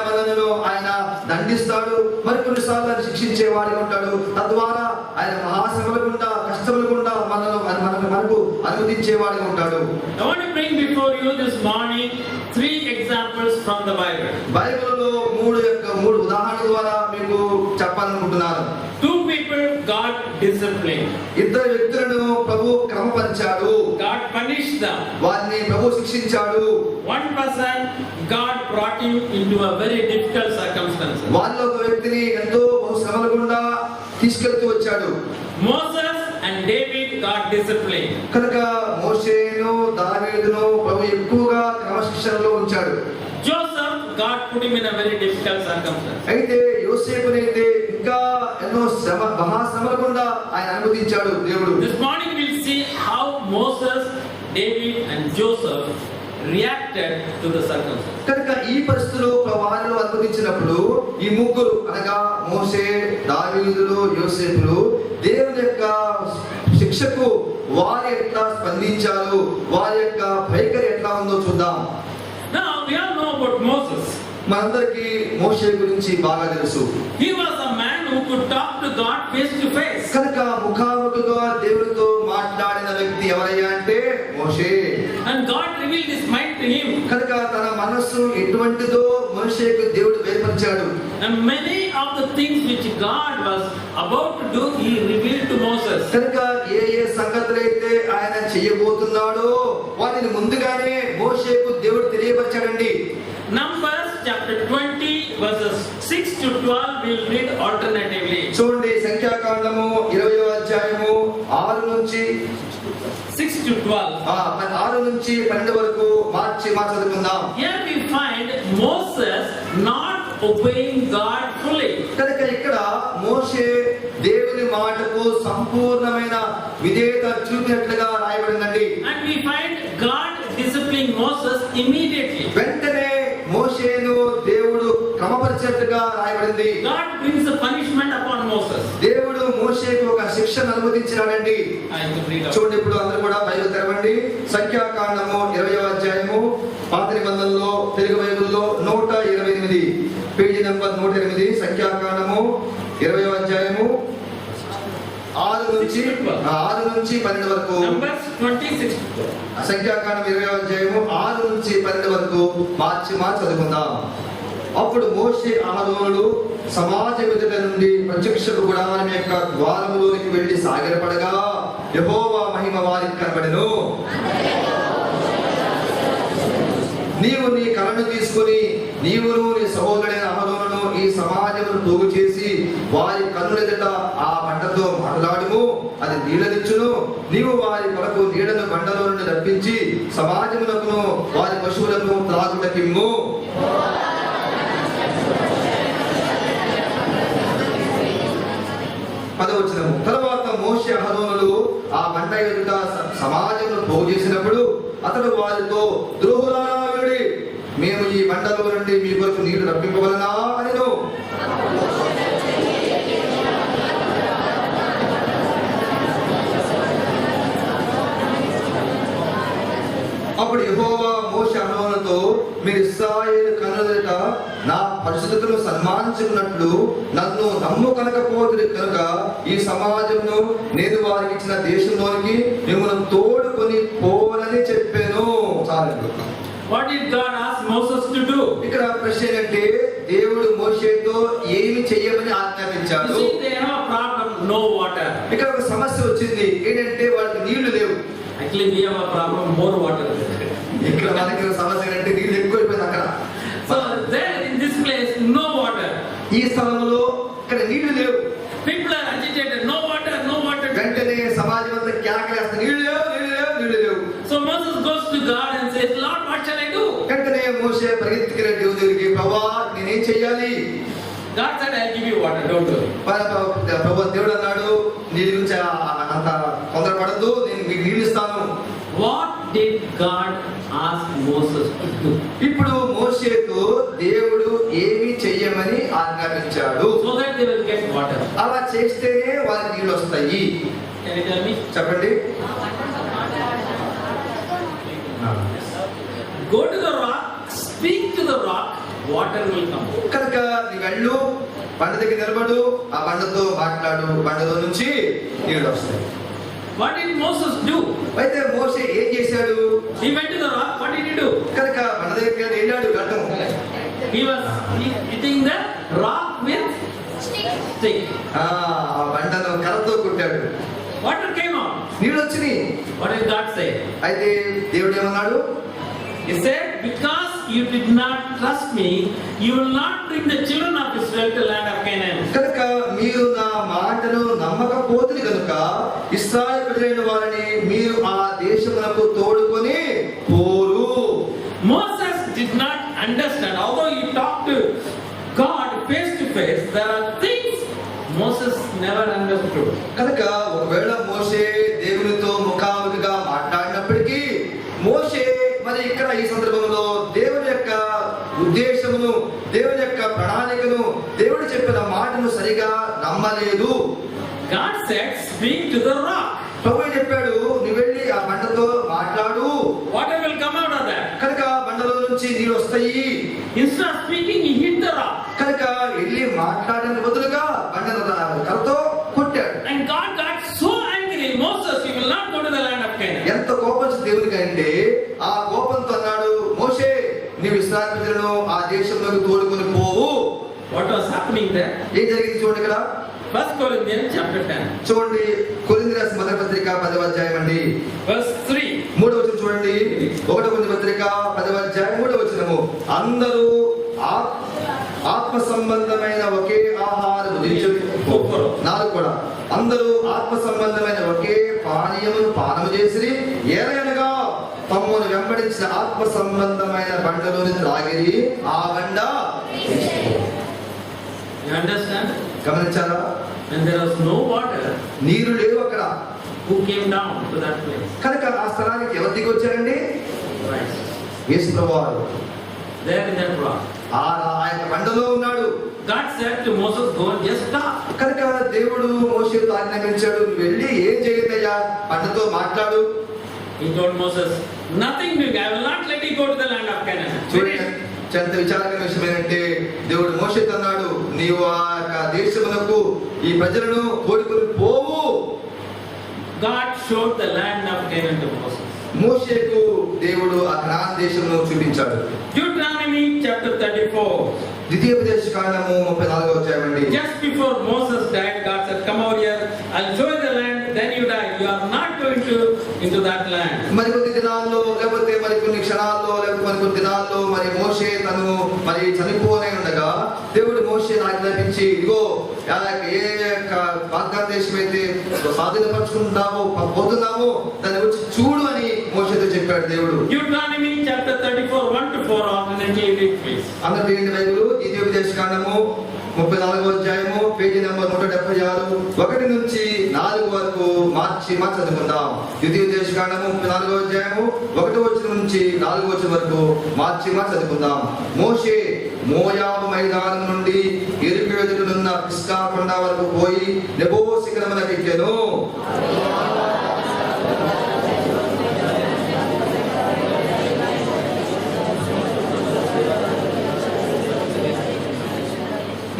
దండిస్తాడు, మరి కొన్నిసార్లు ఆయన శిక్షించేవాడిగా ఉంటాడు. తద్వారా ఆయన మహాశ్రమల గుండా, కష్టముల గుండా మనకు అనుమతించేవాడిగా ఉంటాడు. I want to bring before you this morning 3 examples from the Bible. బైబిల్లో 3 ఉదాహరణల ద్వారా మీకు చెప్పాలనుకుంటున్నాను. 2 people God disciplined. 2 వ్యక్తులను ప్రభు క్రమపరిచాడు. God punished them. వారిని ప్రభు శిక్షించాడు. 1 person God brought him into a very difficult circumstance. వారిలో ఒక వ్యక్తిని ఎంతో శ్రమల గుండా తీసుకెళ్తూ వచ్చాడు. Moses and David God disciplined. కనుక మోషేను, దావీదును ప్రభు ఎక్కువగా క్రమశిక్షణలో ఉంచాడు. Joseph God put him in a very difficult circumstance. అయితే యోసేపునైతే ఇంకా ఎన్నో మహాశ్రమల గుండా ఆయన అనుమతించాడు దేవుడు. This morning we'll see how Moses, David and Joseph reacted to the circumstances. కనుక ఈ పరిస్థితుల్లో వారిలో అనుమతించినప్పుడు ఈ ముగ్గురు అనగా మోషే, దావీదులు, యోసేపులు దేవుని యొక్క శిక్షకు వారు ఎట్లా స్పందించారు, వారి యొక్క వైఖరి ఎట్లా ఉందో చూద్దాం. Now we all know about Moses. మనందరికీ మోషే గురించి బాగా తెలుసు. He was a man who could talk to God face to face. కనుక ముఖాముఖిగా దేవునితో మాట్లాడిన వ్యక్తి ఎవరయ్యా అంటే మోషే. And God revealed his mind to him. కనుక తన మనస్సు ఎటువంటిదో మోషేకు దేవుడు వేర్పరిచాడు. And many of the things which God was about to do, he revealed to Moses. కనుక ఏ సంగతులైతే ఆయన చేయబోతున్నాడో వాటిని ముందుగానే మోషేకు దేవుడు తెలియపరిచాడండి. Numbers chapter 20 verses 6 to 12 we'll read alternatively. చూడండి, సంఖ్యాకాండము 20వ అధ్యాయము 6 నుంచి 6 to 12. 6 నుంచి 12 వరకు మార్చి చదువుకుందాం. Here we find Moses not obeying God fully. కనుక ఇక్కడ మోషే దేవుని మాటకు సంపూర్ణమైన విధేయత చూపినట్లుగా రాయబడిందండి. And we find God disciplining Moses immediately. వెంటనే మోషేను దేవుడు క్రమపరిచినట్లుగా రాయబడింది. God brings a punishment upon Moses. దేవుడు మోషేకు ఒక శిక్షను అనుమతించినాడండి. చూడండి, ఇప్పుడు అందరూ కూడా బైబిల్ తెరవండి. సంఖ్యాకాండము 20వ అధ్యాయము పాత నిబంధనలో తెలుగు బైబిల్లో 128 పేజీ నెంబర్ 108. సంఖ్యాకాండము 20వ అధ్యాయము 6 నుంచి 12 వరకు. Numbers 26. సంఖ్యాకాండం 20వ అధ్యాయము 6 నుంచి 12 వరకు మార్చి చదువుకుందాం. అప్పుడు మోషే అహరోనులు సమాజం ఎదుట నుండి ప్రత్యక్ష గుడారం యొక్క ద్వారములోనికి వెళ్లి సాగిలపడగా యెహోవా మహిమ వారికి కనబడెను. నీవు నీ కర్రను తీసుకుని నీవును నీ సహోదరుడైన అహరోనును ఈ సమాజమును పోగు చేసి వారి కన్నులెదుట ఆ బండతో మాట్లాడుము, అది నీడనిచ్చును. నీవు వారి కొరకు నీడను బండలో నుండి రప్పించి సమాజమునకును వారి పశువులను త్రాగుటకిమ్ము. పదవచనము. తర్వాత మోషే అహరోనులు ఆ బండ ఎదుట సమాజమును పోగు చేసినప్పుడు అతడు వారితో, ద్రోహులారా వినుడి, మేము ఈ బండలో నుండి మీ కొరకు నీళ్లు రప్పింపవలనా అనెను. అప్పుడు యెహోవా మోషే అహరోనులతో, మీరు ఇశ్రాయేలు కన్నులెదుట నా పరిశుద్ధతను సన్మానించుకున్నట్లు నన్ను నమ్ముకొనకపోతురు కనుక ఈ సమాజమును నేను వారికి ఇచ్చిన దేశంలోనికి మిమ్మల్ని తోడుకొని పోనని చెప్పాను. చాలండి. What did God ask Moses to do? ఇక్కడ ప్రశ్న ఏంటంటే దేవుడు మోషేతో ఏమి చెయ్యమని ఆజ్ఞాపించాడు. You see, they have a problem, no water. ఇక్కడ ఒక సమస్య వచ్చింది. ఏంటంటే వాళ్ళకి నీళ్లు లేవు. Actually, we have a problem, more water. ఇక్కడ వాళ్ళకి సమస్య ఏంటంటే నీళ్లు ఎక్కువైపోయింది అక్కడ. So there in this place, no water. ఈ స్థలంలో ఇక్కడ నీళ్లు లేవు. People are agitated, no water, no water. వెంటనే సమాజం అంతా కేకలేస్తే నీళ్లు లేవు, నీళ్లు లేవు, నీళ్లు లేవు. So Moses goes to God and says, Lord, what shall I do? వెంటనే మోషే పరిగెత్తుకునే దేవుని దగ్గరికి, ప్రభువా నేనేం చెయ్యాలి? God said, I'll give you water, don't worry. ప్రభు దేవుడు అన్నాడు, నీ గురించి అంత తొందరపడద్దు, నేను మీకు నీళ్ళు ఇస్తాను. What did God ask Moses to do? ఇప్పుడు మోషేతో దేవుడు ఏమి చెయ్యమని ఆజ్ఞాపించాడు. So that they will get water. అలా చేస్తేనే వారికి నీళ్ళు వస్తాయి. Can you tell me? చెప్పండి. Go to the rock, speak to the rock, water will come. కనుక నీ వెళ్ళు, బండ దగ్గర నిలబడు, ఆ బండతో మాట్లాడు, బండలో నుంచి నీళ్ళు వస్తాయి. What did Moses do? అయితే మోషే ఏం చేశాడు? He went to the rock. What did he do? కనుక బండ దగ్గరికి వెళ్ళాడు. గడ్డం He was hitting the rock with stick. ఆ బండను కర్రతో కొట్టాడు. Water came out. నీళ్ళు వచ్చినాయి. What did God say? అయితే దేవుడు ఏమన్నాడు? He said, because you did not trust me, you will not bring the children of Israel to land of Canaan. కనుక మీరు నా మాటను నమ్మకపోతుంది కనుక ఇశ్రాయేలు వారిని మీరు ఆ దేశమునకు తోడుకొని పోరు. Moses did not understand. Although he talked to God face to face, there are things Moses never understood. కనుక ఒకవేళ మోషే దేవునితో ముఖాముఖిగా మాట్లాడినప్పటికీ మోషే మరి ఇక్కడ ఈ సందర్భంలో దేవుని యొక్క ఉద్దేశమును, దేవుని యొక్క ప్రణాళికను, దేవుడు చెప్పిన మాటను సరిగా నమ్మలేదు. God said, speak to the rock. ప్రభువు చెప్పాడు, నువ్వు వెళ్ళి ఆ బండతో మాట్లాడు, Water will come out of that. కనుక బండలో నుంచి నీళ్ళు వస్తాయి. Instead of speaking, he hit the rock. కనుక వెళ్ళి మాట్లాడిన బదులుగా బండను కర్రతో కొట్టాడు. And God got so angry, Moses, you will not go to the land of Canaan. ఎంత కోపం దేవునికి అంటే ఆ కోపంతో అన్నాడు, మోషే నీవు ఇశ్రాయేలు ప్రజలను ఆ దేశంలోకి తోడుకొని పోవు. What was happening there? ఏం జరిగింది చూడండి ఇక్కడ. 1 Corinthians chapter 10. చూడండి, కొరింథీ రాసిన మొదటి పత్రిక 10వ అధ్యాయం అండి, Verse 3. 3వ వచనం చూడండి. 1 కొరింథీ పత్రిక 10వ అధ్యాయం 3వ వచనము. అందరూ ఆత్మ సంబంధమైన ఒకే ఆహారం భుజించు. 4 కూడా, అందరూ ఆత్మ సంబంధమైన ఒకే పానీయమును పానము చేసిరి, ఏలయనగా తమ్మును వెంబడించిన ఆత్మ సంబంధమైన బండలోని త్రాగిరి, ఆ బండ. You understand? గమనించారా? When there was no water, నీరు లేవు అక్కడ. who came down to that place? కనుక ఆ స్థలానికి ఎవరు దిగి వచ్చారండి? Christ. యేసు ప్రభువారు There in that rock. ఆ యొక్క బండలో ఉన్నాడు. God said to Moses, go and just stop. కనుక దేవుడు మోషేతో ఆజ్ఞాపించాడు, నువ్వు వెళ్ళి ఏం చేయదయ్యా, బండతో మాట్లాడు. He told Moses, nothing big, I will not let you go to the land of Canaan. చూడండి, ఎంత విచారకరమైన విషయం ఏంటంటే దేవుడు మోషేతో అన్నాడు, నీవు ఆ యొక్క దేశమునకు ఈ ప్రజలను తోడుకొని పోవు. God showed the land of Canaan to Moses. మోషేకు దేవుడు ఆ కనాన్ దేశమును చూపించాడు. Deuteronomy chapter 34. ద్వితీయోపదేశ కాండము 34వ అధ్యాయం అండి. Just before Moses died, God said, come over here, I'll show you the land, then you die. You are not going into that land. మరికొన్ని దినాల్లో, లేకపోతే మరికొన్ని క్షణాల్లో, లేకపోతే మరికొన్ని దినాల్లో మరి మోషే తను మరి చనిపోనే ఉండగా దేవుడు మోషే ఆజ్ఞాపించి, ఇదిగో ఏ యొక్క వాగ్దాన దేశం అయితే స్వాధీనపరుచుకుంటామో పోతున్నామో దాన్ని వచ్చి చూడు అని మోషేతో చెప్పాడు దేవుడు. Deuteronomy chapter 34, 1 to 4, alternately read please. అందరూ తీయండి బైబిల్. ద్వితీయోపదేశ కాండము 34వ అధ్యాయము, పేజీ నెంబర్ 176, 1 నుంచి 4 వరకు మార్చి చదువుకుందాం. ద్వితీయోపదేశ కాండము 34వ అధ్యాయము 1వ వచనం నుంచి 4వ వచనం వరకు మార్చి చదువుకుందాం. మోషే మోయాబు మైదానం నుండి ఎరుకు ఎదుటనున్న పిస్గా కొండ వరకు పోయి నెబో శిఖరమునకు ఎక్కెను.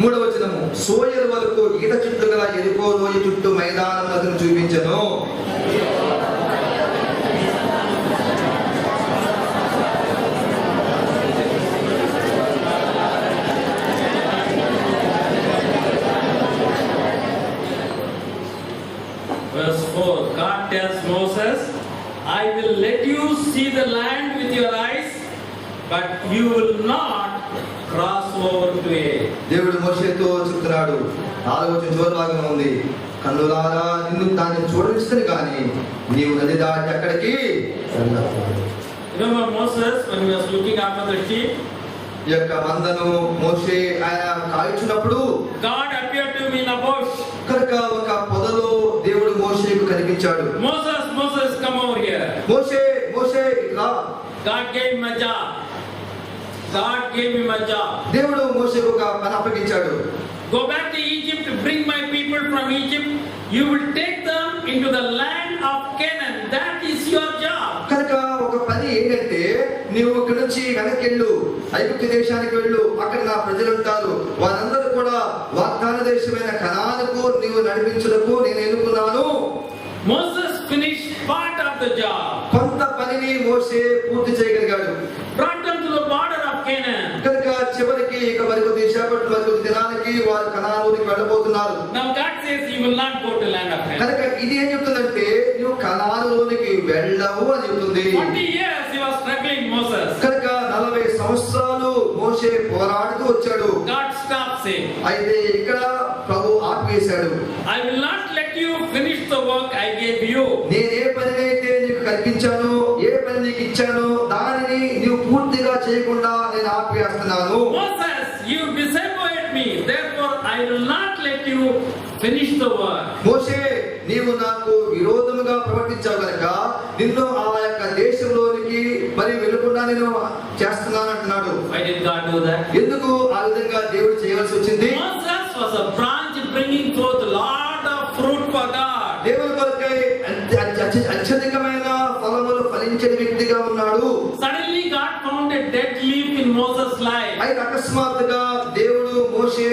మూడవ వచనము, సోయరు వరకు ఈత చుట్టూ గల ఎరుకో లోయ చుట్టూ మైదానములను చూపించెను. Verse 4, God tells Moses, I will let you see the land with your eyes, but you will not cross over to it. దేవుడు మోషేతో చెప్తున్నాడు, 4వ వచనం చివరి భాగంలో ఉంది, కన్నులారా నిన్ను దాన్ని చూడనిస్తాను కానీ నీవు నది దాటి అక్కడికి వెళ్ళకు. Remember Moses when he was looking after the sheep? ఈ యొక్క మందను మోషే ఆయన కాల్చున్నప్పుడు God appeared to him in a bush. కనుక ఒక పొదలో దేవుడు మోషేకు కనిపించాడు. Moses, Moses, come over here. మోషే మోషే రా. God gave him a job. God gave him a job. దేవుడు మోషేకు ఒక పని అప్పగించాడు. Go back to Egypt, bring my people from Egypt. You will take them into the land of Canaan. That is your job. కనుక ఒక పని ఏంటంటే, నీవు ఇక్కడ నుంచి వెనక్కెళ్ళు, ఐగుప్తు దేశానికి వెళ్ళు, అక్కడ నా ప్రజలు ఉంటారు, వారందరూ కూడా వాగ్దాన దేశమైన కనానుకు నీవు నడిపించుటకు నేను ఎన్నుకున్నాను. Moses finished part of the job. కొంత పనిని మోషే పూర్తి చేయగలిగాడు. Brought them to the border of Canaan. కనుక చివరికి ఇక మరికొద్ది సేపటి మరికొద్ది దినానికి వారు కనానుకి వెళ్ళబోతున్నారు. Now God says you will not go to land of Canaan. కనుక ఇది ఏం చెప్తుందంటే, నువ్వు కనానులోనికి వెళ్ళవు అని చెప్తుంది. 40 years he was struggling, Moses. కనుక 40 సంవత్సరాలు మోషే పోరాడుతూ వచ్చాడు. God stops him. అయితే ఇక్కడ ప్రభు ఆపివేశాడు. I will not let you finish the work I gave you. నేను ఏ పనినైతే నీకు కల్పించానో, ఏ పని నీకు ఇచ్చానో దానిని నీవు పూర్తిగా చేయకుండా నేను ఆపివేస్తున్నాను. Moses, you disobeyed me. Therefore I will not let you finish the work. మోషే, నీవు నాకు విరోధముగా ప్రవర్తించావు కనుక నిన్ను ఆ యొక్క దేశంలోనికి మరి వెళ్ళకుండా నేను చేస్తున్నాను అంటున్నాడు. Why did God do that? ఎందుకు ఆ విధంగా దేవుడు చేయవలసి వచ్చింది? Moses was a branch bringing forth a lot of fruit for God. దేవుని కొరకై అత్యధికమైన ఫలములు ఫలించే వ్యక్తిగా ఉన్నాడు. Suddenly God found a dead leaf in Moses' life. అయితే అకస్మాత్తుగా దేవుడు మోషే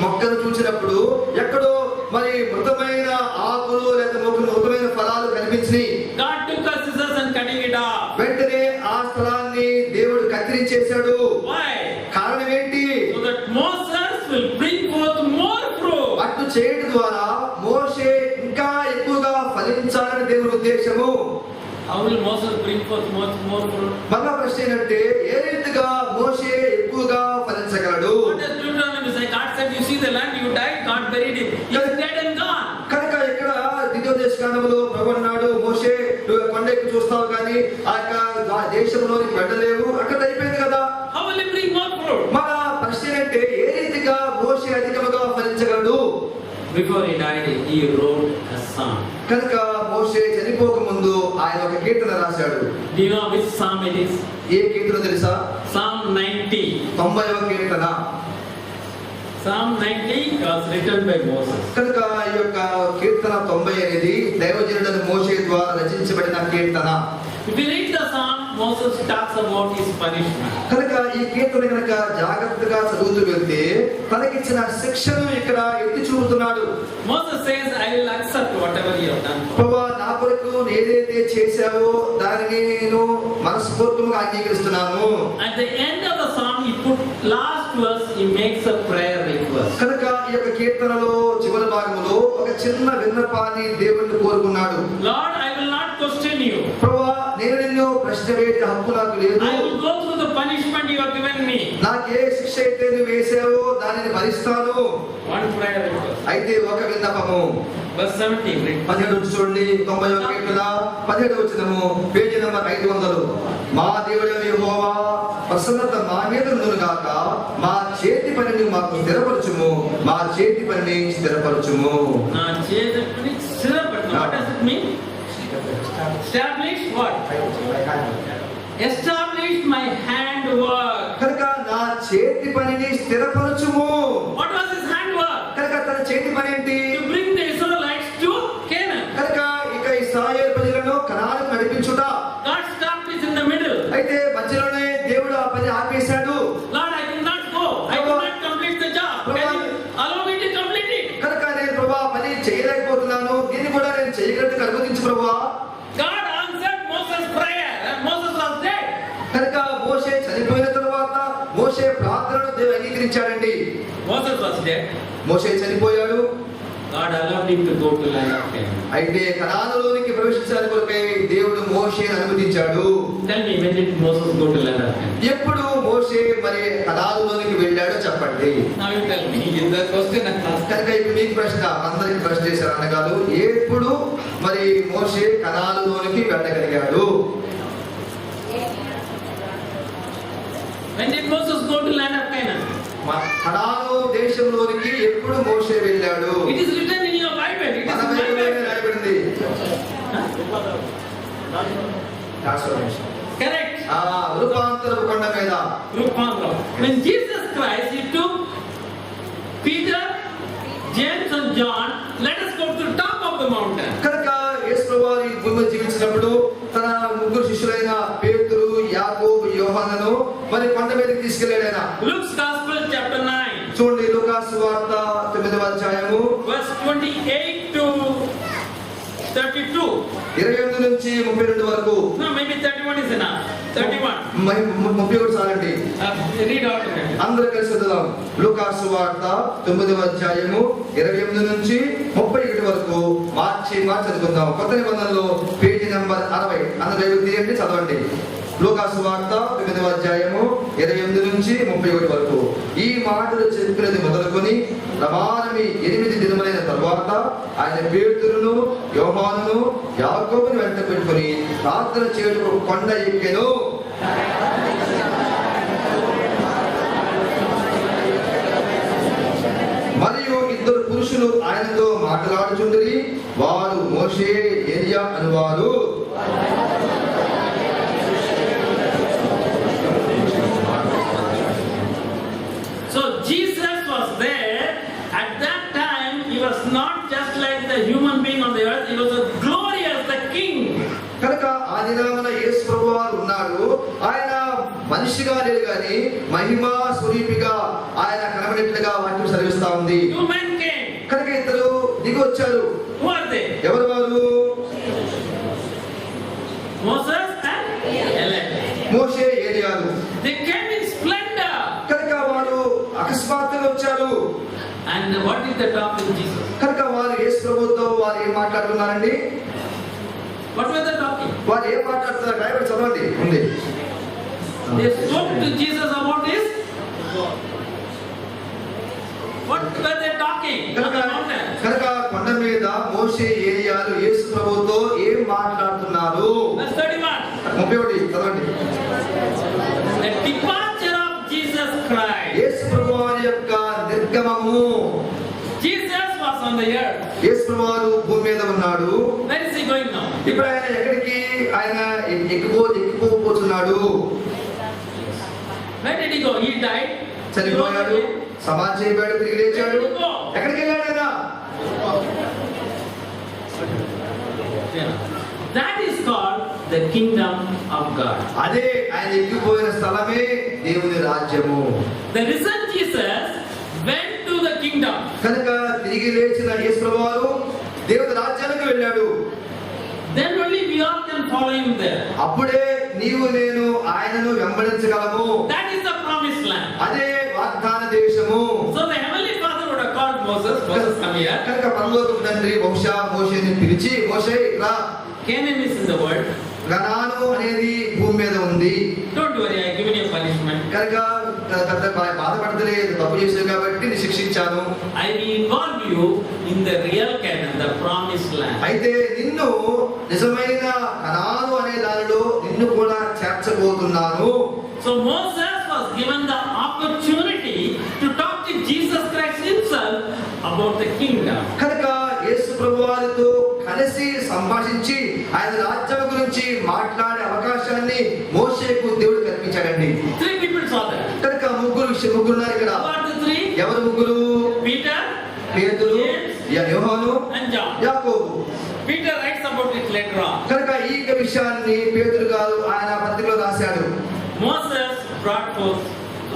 మొక్కను చూసినప్పుడు ఎక్కడో మరి మృతమైన ఆకులు లేదా మృతమైన ఫలాలు కనిపించినాయి. God took a scissors and cutting it off. వెంటనే ఆ స్థలాన్ని దేవుడు కత్తిరించేశాడు. Why? కారణం ఏంటి? So that Moses will bring forth more fruit. అట్లు చేయడం ద్వారా మోషే ఇంకా ఎక్కువగా ఫలించాలని దేవుని ఉద్దేశము. How will Moses bring forth more fruit? మరొక ప్రశ్న ఏంటంటే ఏ రీతిగా మోషే ఎక్కువగా ఫలించగలడు? What does Deuteronomy say? God said, you see the land, you died, God buried him. He is dead and gone. కనుక ఇక్కడ ద్వితీయోపదేశకాండములో ప్రభు అన్నాడు, మోషే నువ్వు కొండ ఎక్కి చూస్తావు కానీ ఆ యొక్క దేశంలోకి వెళ్ళలేవు, అక్కడ అయిపోయింది కదా. How will he bring more fruit? మన ప్రశ్న ఏంటంటే ఏ రీతిగా మోషే అధికముగా ఫలించగలడు? Before he died, he wrote a psalm. కనుక మోషే చనిపోక ముందు ఆయన ఒక కీర్తన రాశాడు. Do you know which psalm it is? ఏ కీర్తన తెలుసా? Psalm 90. 90వ Keerthana. Psalm 90 was written by Moses. కనుక ఈ యొక్క కీర్తన 90 అనేది దైవజనుడైన మోషే ద్వారా రచించబడిన కీర్తన. If you read the psalm, Moses talks about his punishment. కనుక ఈ కీర్తన కనుక జాగ్రత్తగా చదువుతూ వెళ్తే తనకిచ్చిన శిక్షను ఇక్కడ ఎత్తి చూపుతున్నాడు. Moses says, I will accept whatever you have done. ప్రభువా, నా కొరకు ఏదైతే చేశావో దానిని నేను మనస్ఫూర్తిగా అంగీకరిస్తున్నాను. At the end of the psalm, he put last verse, he makes a prayer request. కనుక ఈ యొక్క కీర్తనలో చివరి భాగంలో ఒక చిన్న విన్నపాన్ని దేవుడిని కోరుకున్నాడు. Lord, I will not question you. ప్రభువా, నేను నిన్ను ప్రశ్న వేసే హక్కు నాకు లేదు. I will go through the punishment you have given me. నాకు ఏ శిక్ష అయితే నువ్వు వేసావో దానిని భరిస్తాను. One prayer request. అయితే ఒక విన్నపము. Verse 17. 17 చూడండి. 90వ కీర్తన 17వ వచనము, పేజీ నంబర్ 500. మా దేవుడైన యెహోవా, ప్రసన్నత మా మీద నుండుగాక, మా చేతి పనిని మాకు స్థిరపరచుము, మా చేతి పనిని స్థిరపరచుము. నా చేతి పని స్థిరపరచుము. What does it mean? Establish what? Establish my handwork. కనుక నా చేతి పనిని స్థిరపరచుము. What was his handwork? కనుక తన చేతి పని ఏంటి? To bring the Israelites to Canaan. కనుక ఇక ఇశ్రాయేలు ప్రజలను కనానుకు నడిపించుట. God stopped it in the middle. అయితే మధ్యలోనే దేవుడు ఆ పని ఆపేశాడు. Lord, I could not go. I could not complete the job. Can you allow me to complete it? కనుక నేను ప్రభువా పని చేయలేకపోతున్నాను, దీన్ని కూడా నేను చేయగలిగితే అనుమతించు ప్రభువా. God answered Moses' prayer and Moses was dead. కనుక మోషే చనిపోయిన తరువాత మోషే ప్రార్థనను దేవుడు అంగీకరించాడండి. Moses was dead. మోషే చనిపోయాడు. God allowed him to go to land of Canaan. అయితే కనానులోనికి ప్రవేశించడానికి కొరకై దేవుడు మోషేను అనుమతించాడు. Tell me, when did Moses go to land of Canaan? ఎప్పుడు మోషే మరి కనానులోనికి వెళ్ళాడో చెప్పండి. Now you tell me. Is the question I asked? కనుక ఇప్పుడు మీకు ప్రశ్న, అందరికి ప్రశ్న చేశారు అనగాదు, ఎప్పుడు మరి మోషే కనానులోనికి వెళ్ళగలిగాడు? When did Moses go to land of Canaan? కనాను దేశంలోనికి ఎప్పుడు మోషే వెళ్ళాడు? It is written in your Bible. It is మన in my బైబిల్లోనే Bible. రాయబడింది. Correct. రూపాంతరపు కొండ మీద. Rupandra. When Jesus Christ, he took Peter, James and John, let us go to the top of the mountain. కనుక యేసు ప్రభువు ఈ భూమిలో జీవించినప్పుడు తన ముగ్గురు శిష్యులైన పేతురు, యాకోబు, యోహానును మరి కొండ మీదకి తీసుకెళ్ళాడు ఆయన. Luke's Gospel chapter 9. చూడండి, లూకా సువార్త 9వ అధ్యాయము Verse 28 to 32. 28 నుంచి 32 వరకు. No, maybe 31 is enough. 31. 31 చాలండి. Read out of it. అందరూ కలిసి చదువుదాం. లూకా సువార్త 9వ అధ్యాయము 28 నుంచి 31 వరకు మార్చి చదువుకుందాం. కొత్త నిబంధనలో పేజీ నంబర్ 60. అందరూ బైబిల్ తీయండి, చదవండి. లూకా సువార్త 9వ అధ్యాయము 28 నుంచి 31 వరకు. ఈ మాటలు చెప్పినది మొదలుకొని ప్రమాణమి 8 దినములైన తరువాత ఆయన పేతురును, యోహానును, యాకోబును వెంట పెట్టుకొని ప్రార్థన చేయుటకు కొండ ఎక్కెను. మరియు 2 పురుషులు ఆయనతో మాట్లాడుచుండిరి. వారు మోషే, ఏలియా అనువారు. మనిషిగా లేడు కానీ మహిమా స్వరూపిగా ఆయన కనబడినట్లుగా వాక్యం సెలవిస్తా ఉంది. Two men came. కనుక ఇద్దరు దిగి వచ్చారు. Who are they? ఎవరు వారు? Moses and Elijah. Moshe, ఏలియాలు. They came in splendor. కనుక వారు అకస్మాత్తుగా వచ్చారు. And what did they talk with Jesus? కనుక వారు యేసు ప్రభువుతో వారు ఏం మాట్లాడుతున్నారండి? What were they talking? వారు ఏం మాట్లాడుతున్నారు? బైబిల్ చదవండి ఉంది. They spoke to Jesus about his. What were they talking on కనుక the mountain? కనుక కొండ మీద మోషే, ఏలియాలు యేసు ప్రభువుతో ఏం మాట్లాడుతున్నారు? Verse 31. 31 చదవండి. The departure of Jesus Christ. యేసు ప్రభువారి యొక్క నిర్గమము. Jesus was on the earth. యేసు ప్రభువారు భూమి మీద ఉన్నాడు. Where is he going now? ఇప్పుడు ఆయన ఎక్కడికి ఆయన ఎక్కిపోతున్నాడు? Where did he go? He died. చనిపోయాడు, సమాధి చేయబడి తిరిగి లేచాడు. Where did he go? ఎక్కడికి వెళ్ళాడు ఆయన? That is called the kingdom of God. అదే ఆయన ఎక్కిపోయిన స్థలమే దేవుని రాజ్యము. The risen Jesus went to the kingdom. కనుక తిరిగి లేచిన యేసు ప్రభువారు దేవుని రాజ్యానికి వెళ్ళాడు. Then only we all can follow him there. అప్పుడే నీవు నేను ఆయనను వెంబడించగలము. That is the promised land. అదే వాగ్దాన దేశము. So the heavenly Father would have called Moses. Moses, come here. కనుక పరలోకపు తండ్రి బహుశా మోషేని పిలిచి, మోషే రా, Canaan is in the world. గనాను అనేది భూమి మీద ఉంది. Don't worry, I given you a punishment. కనుక పెద్ద బాధపడతలేదు, తప్పు చేసావు కాబట్టి నీ శిక్షించాను. I will involve you in the real Canaan, the promised land. అయితే నిన్ను నిజమైన కనాను అనే దానిలో నిన్ను కూడా చేర్చబోతున్నాను. So Moses was given the opportunity to talk to Jesus Christ himself about the kingdom. కనుక యేసు ప్రభువారితో కలిసి సంభాషించి ఆయన రాజ్యం గురించి మాట్లాడే అవకాశాన్ని మోషేకు దేవుడు కల్పించాడండి. 3 people saw that. కనుక ముగ్గురు ఉన్నారు ఇక్కడ. Who are the 3? ఎవరు ముగ్గురు? Peter, పేతురు, యోహాను, and John. యాకోబు. Peter writes about it later on. కనుక ఈ విషయాన్ని పేతురు గారు ఆయన పత్రికలో రాశాడు. Moses brought forth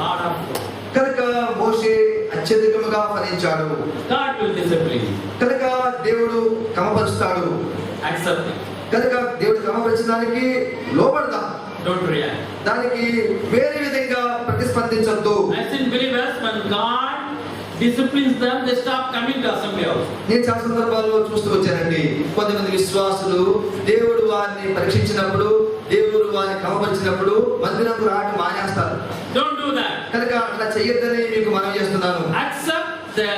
lot of fruit. కనుక మోషే అత్యధికముగా ఫలించాడు. God will discipline you. కనుక దేవుడు క్రమపరుస్తాడు. Accept it. కనుక దేవుడు క్రమపరచడానికి లోబడదాం. Don't react. దానికి వేరే విధంగా ప్రతిస్పందించొద్దు. As in believers, when God disciplines them, they stop coming to assembly house. నేను చాలా సందర్భాల్లో చూస్తూ వచ్చానండి. కొంతమంది విశ్వాసులు దేవుడు వారిని పరీక్షించినప్పుడు, దేవుడు వారిని క్రమపరిచినప్పుడు మందిరంకు రావడం మానేస్తారు. Don't do that. కనుక అట్లా చెయ్యొద్దని మీకు మనవి చేస్తున్నాను. Accept the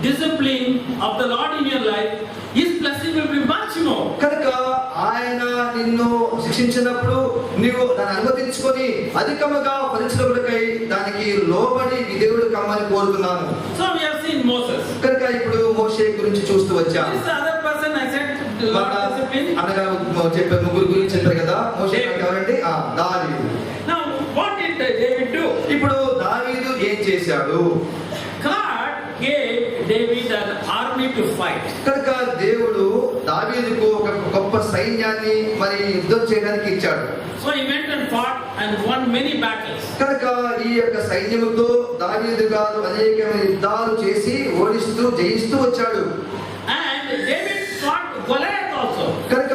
discipline of the Lord in your life. His blessing will be much more. కనుక ఆయన నిన్ను శిక్షించినప్పుడు నీవు దాన్ని అనుమతించుకొని అధికముగా ఫలించినప్పటికై దానికి లోబడి దేవుడు కమ్మని కోరుతున్నాను. So we have seen Moses. కనుక ఇప్పుడు మోషే గురించి చూస్తూ వచ్చాం. This other person I said Lord discipline. అనగా చెప్పే ముగ్గురు గురించి చెప్పారు కదా. మోషే ఎవరండి? దావీదు. Now what did David do? ఇప్పుడు దావీదు ఏం చేశాడు? God gave David an army to fight. కనుక దేవుడు దావీదుకు ఒక గొప్ప సైన్యాన్ని మరి యుద్ధం చేయడానికి ఇచ్చాడు. So he went and fought and won many battles. కనుక ఈ యొక్క సైన్యముతో దావీదు గారు అనేకమైన యుద్ధాలు చేసి ఓడిస్తూ జయిస్తూ వచ్చాడు. And David fought Goliath also. కనుక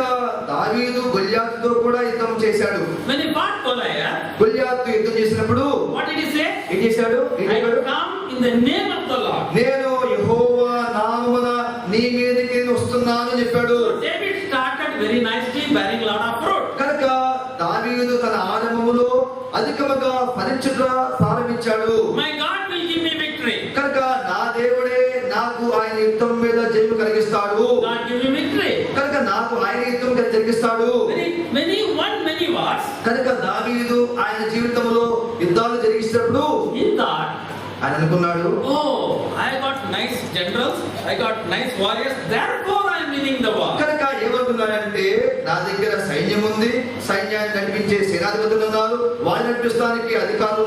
దావీదు గొల్యాతుతో కూడా యుద్ధం చేశాడు. When he fought Goliath, గొల్యాతు యుద్ధం చేసినప్పుడు what did he say? ఏం చేశాడు? I come in the name of the Lord. నేను యెహోవా నామమున నీ మీదకి నేను వస్తున్నాను అని చెప్పాడు. David started very nicely bearing a lot of fruit. కనుక దావీదు తన ఆరంభములో అధికముగా ఫలించుట ప్రారంభించాడు. My God will give me victory. కనుక నా దేవుడే నాకు ఆయన యుద్ధం మీద జయము కలిగిస్తాడు. God give me victory. కనుక నాకు ఆయన యుద్ధం జరిగిస్తాడు. When he won many wars, కనుక దావీదు ఆయన జీవితంలో యుద్ధాలు జరిగిస్తున్నప్పుడు he thought, ఆయన అనుకున్నాడు, oh, I got nice generals, I got nice warriors, therefore I am winning the war. కనుక ఏమనుకున్నాడంటే నా దగ్గర సైన్యం ఉంది, సైన్యాన్ని నడిపించే సేనాధిపతులు ఉన్నారు, వాళ్ళు నడిపిస్తానికి అధికారులు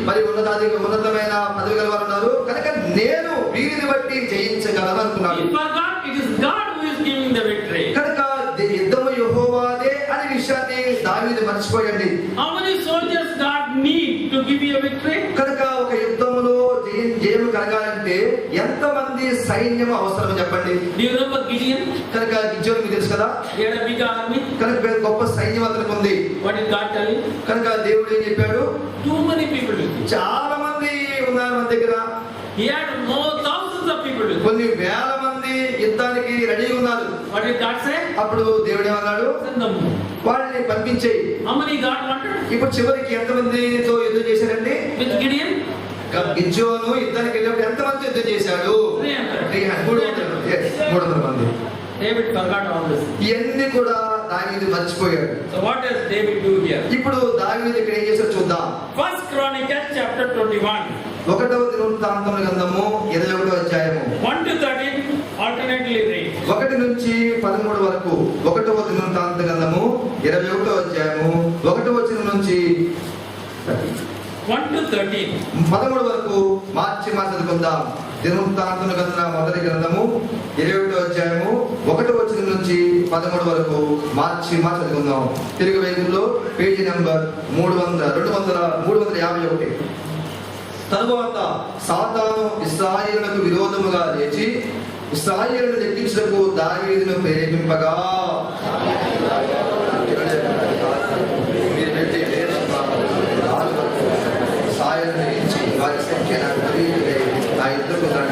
మరి ఉన్నతమైన పదవి గల వారు ఉన్నారు, కనుక నేను వీరిని బట్టి జయించగలను అనుకున్నాడు. He forgot it is God who is giving the victory. కనుక యుద్ధము యెహోవాదే అనే విషయాన్ని దావీదు మర్చిపోయండి. How many soldiers give you a victory? కనుక ఒక యుద్ధములో జయం కలగాలంటే ఎంతమంది సైన్యం అవసరం చెప్పండి. Do you remember Gideon? కనుక గిద్యోను మీకు తెలుసు కదా, He had a big army. కనుక గొప్ప సైన్యం అతనికి ఉంది. What did God tell him? కనుక దేవుడు ఏం చెప్పాడు, Too many people with you. చాలా మంది ఉన్నారు మన దగ్గర, He had more thousands of people with him. కొన్ని వేల మంది యుద్ధానికి రెడీగా ఉన్నారు. What did God say? అప్పుడు దేవుడు ఏమన్నాడు, Send them. వాళ్ళని పంపించేయి. How many God wanted? ఇప్పుడు చివరికి ఎంతమందితో యుద్ధం చేశారండి? With Gideon? గిద్యోను యుద్ధానికి వెళ్ళినప్పుడు ఎంతమంది యుద్ధం చేశాడు? 300 మంది. David forgot all this. ఇవన్నీ కూడా దావీదు మర్చిపోయాడు. So what does David do here? ఇప్పుడు దావీదు ఇక్కడ ఏం చేశాడో చూద్దాం. First Chronicles chapter 21. 1వ దినవృత్తాంతముల గ్రంథము 21వ అధ్యాయము 1 to 13 alternately read. 1 నుంచి 13 వరకు. 1వ దినవృత్తాంత గ్రంథము 21వ అధ్యాయము 1వ వచనం నుంచి 1 to 13. 13 వరకు మార్చి చదువుకుందాం. దినవృత్తాంతముల గ్రంథం మొదటి గ్రంథము 21వ అధ్యాయము 1వ వచనం నుంచి 13 వరకు మార్చి చదువుకుందాం. తెలుగు బైబిల్లో పేజీ నంబర్ 351. తరువాత సాతాను ఇశ్రాయేలులకు విరోధముగా లేచి ఇశ్రాయేలును లెక్కించుటకు దావీదును ప్రేరేపింపగా,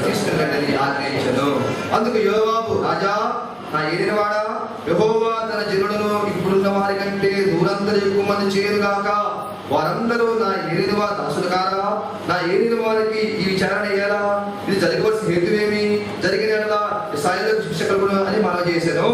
తీసుకుని ఆజ్ఞయించను. అందుకు యోవాబు, రాజా నా ఏలినవాడా, యెహోవా తన జనులను ఇప్పుడున్న వారి కంటే దూరంతర ఎక్కువ మంది చేయరుగాక, వారందరూ నా ఏలిన వారి దాసులు కారా? నా ఏలిన వారికి ఈ విచారణ అయ్యారా? ఇది జరగవలసిన హేతువేమి? జరిగిన ఇశ్రాయేలుకు శిక్ష కలుగును అని మనవి చేశాను.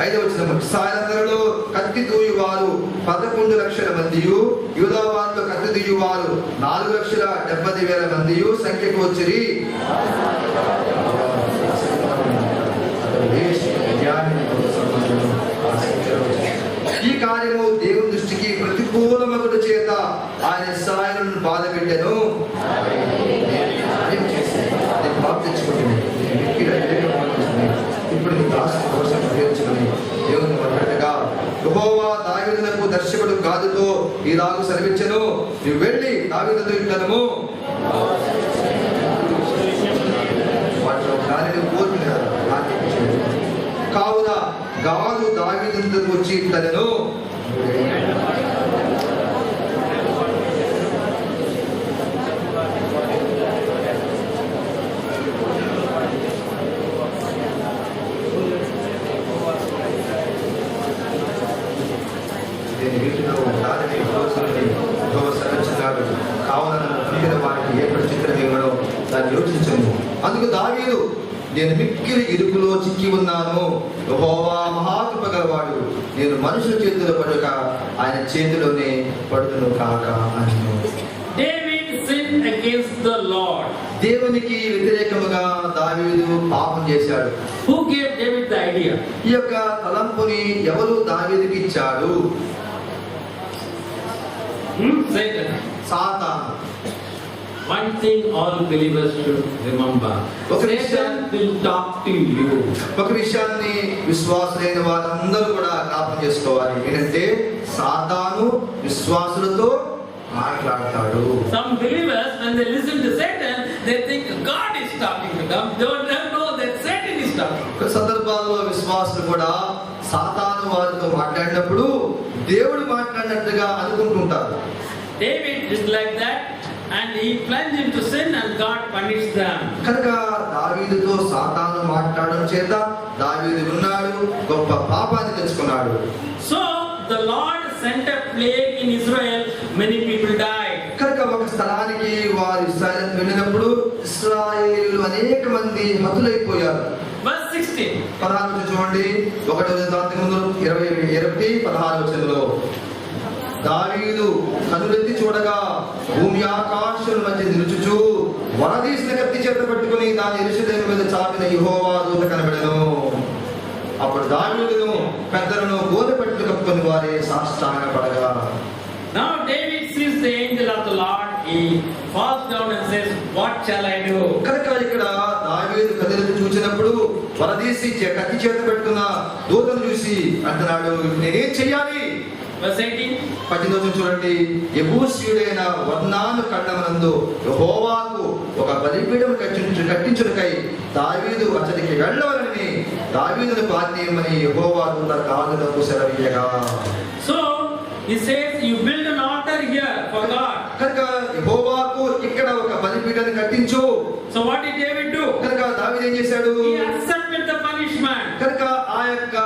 ఐదవ వచనం, ఇశ్రాయేలీయులలో కత్తి దూయువారు 11 లక్షల మందియు, యూదా వారిలో కత్తి దూయువారు 4,70,000 మందియు సంఖ్యకు వచ్చిరి. ఈ కార్యము దేవుని దృష్టికి ప్రతికూలమగుట చేత ఆయన ఇశ్రాయేలును బాధ పెట్టెను. ఇప్పుడు నీ దాసుని కోసం ఉపయోగించుకుని దేవుని మొదటగా, యెహోవా దావీదునకు దర్శకుడు గాదుతో ఈలాగు సెలవిచ్చెను, నువ్వు వెళ్ళి దావీదుతో ఇట్లనము, వాటిలో గాలిని కోరుకుని కావున గాదు దావీదుతో వచ్చి ఇట్లనెను, అందుకు దావీదు, నేను మిక్కిలి ఇరుకులో చిక్కి ఉన్నాను, యెహోవా మహాకృప గలవాడు, నేను మనుషుల చేతిలో పడక ఆయన చేతిలోనే పడుతును కాక అను. David sinned against the Lord. దేవునికి వ్యతిరేకముగా దావీదు పాపం చేశాడు. Who gave David the idea? ఈ యొక్క తలంపుని ఎవరు దావీదుకి ఇచ్చాడు? Satan. సాతాను. One thing all believers should remember. Satan will talk to you. ఒక విషయాన్ని విశ్వాసులైన వారందరూ కూడా జ్ఞాపకం చేసుకోవాలి. ఏంటంటే సాతాను విశ్వాసులతో మాట్లాడతాడు. Some believers, when they listen to Satan, they think God is talking to them. They don't know that Satan is talking. కొన్ని సందర్భాల్లో విశ్వాసులు కూడా సాతాను వారితో మాట్లాడినప్పుడు దేవుడు మాట్లాడినట్టుగా అనుకుంటుంటారు. David is like that, and he plunged into sin, and God punished them. కనుక దావీదుతో సాతాను మాట్లాడడం చేత దావీదు ఉన్నాడు, గొప్ప పాపాన్ని తెచ్చుకున్నాడు. So the Lord sent a plague in Israel. Many people died. కనుక ఒక స్థలానికి వారు ఇశ్రాయేలు వెళ్ళినప్పుడు ఇశ్రాయేలు అనేక మంది హతులైపోయారు. Verse 16. 16 చూడండి. 1:20 దావీదు కనులెత్తి చూడగా భూమి ఆకాశం మధ్య నిలుచుచు వనదీసిన కత్తి చేత పట్టుకుని దాని యెరూషలేము మీద చాపిన యెహోవా దూత కనబడెను. అప్పుడు దావీదును పెద్దలను గోనెపట్లు కప్పుకొని వారే సాష్టాంగపడగా. Now David sees the angel of the Lord. He falls down and says, "What shall I do?" కనుక ఇక్కడ దావీదు కదిలి వరదీసి కత్తి చేత పెట్టుకున్న దూతను చూసి అంటున్నాడు, నేనేం చెయ్యాలి? Verse 18. 18వ చూడండి. యెబూసీయుడైన వర్నాను ఖండమునందు యెహోవాకు ఒక బలిపీఠం కట్టించుటకై దావీదు అతనికి వెళ్ళవలని దావీదును ఆజ్ఞేయమని యెహోవా దూత గాదులకు సెలవీయగా. So he says, you build an altar here for God. కనుక యెహోవాకు ఇక్కడ ఒక బలిపీఠాన్ని కట్టించు. So what did David do? కనుక దావీదు ఏం చేశాడు? He accepted the punishment. కనుక ఆ యొక్క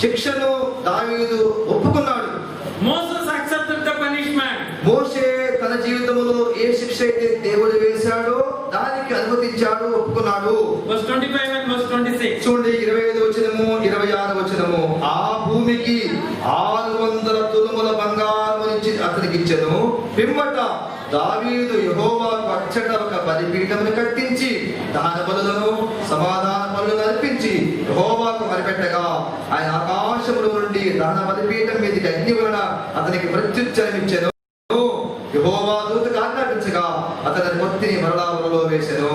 శిక్షను దావీదు ఒప్పుకున్నాడు. Moses accepted the punishment. మోషే తన జీవితంలో ఏ శిక్ష అయితే దేవుడు వేశాడో దానికి అనుమతించాడు, ఒప్పుకున్నాడు. Verse 25 and verse 26. చూడండి 25 వచనము 26 వచనము. ఆ భూమికి 600 తులముల బంగారం నుంచి అతనికి ఇచ్చెను. పిమ్మట దావీదు యెహోవాకు అచ్చట ఒక బలిపీఠమును కట్టించి దహన బలులను సమాధాన బలులను అర్పించి యెహోవాకు మొరపెట్టగా ఆయన ఆకాశములో నుండి దహన బలిపీఠం మీదకి అగ్ని వలన అతనికి ప్రత్యుత్తరం ఇచ్చెను. యెహోవా దూతకు ఆజ్ఞాపించగా అతని మొత్తిని మరలా వలలో వేసెను.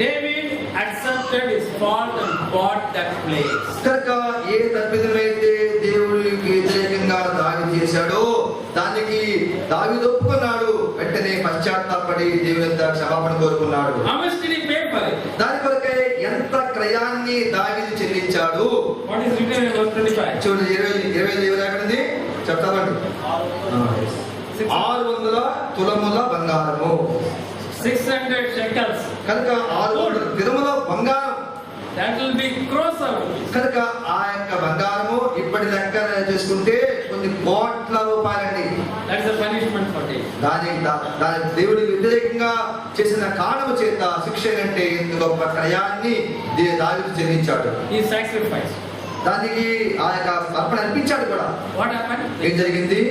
David accepted his fault and bought that place. కనుక ఏ తప్పిదమైతే దేవుడికి వ్యతిరేకంగా దాడి చేశాడో దానికి దావీదు ఒప్పుకున్నాడు. వెంటనే పశ్చాత్తాపడి దేవుని వద్ద క్షమాపణ కోరుకున్నాడు. How much did he pay for it? దాని కొరకై ఎంత క్రయాన్ని దావీదు చెల్లించాడు? What is written in verse 25? చూడండి 25 ఎక్కడుంది చెప్తామండి. 600 తులముల బంగారము, 600 shekels. కనుక 600 తులముల బంగారం. That will be crores of rupees. కనుక ఆ యొక్క బంగారము ఇప్పటి లెక్క చేసుకుంటే కొన్ని కోట్ల రూపాయలండి. That is the punishment for David. దాని దేవుడికి వ్యతిరేకంగా చేసిన కారణము చేత శిక్ష అంటే ఇంత గొప్ప క్రయాన్ని దావీదు చెల్లించాడు. He sacrificed. దానికి ఆ యొక్క అర్పణ అర్పించాడు కూడా. What happened? ఏం జరిగింది?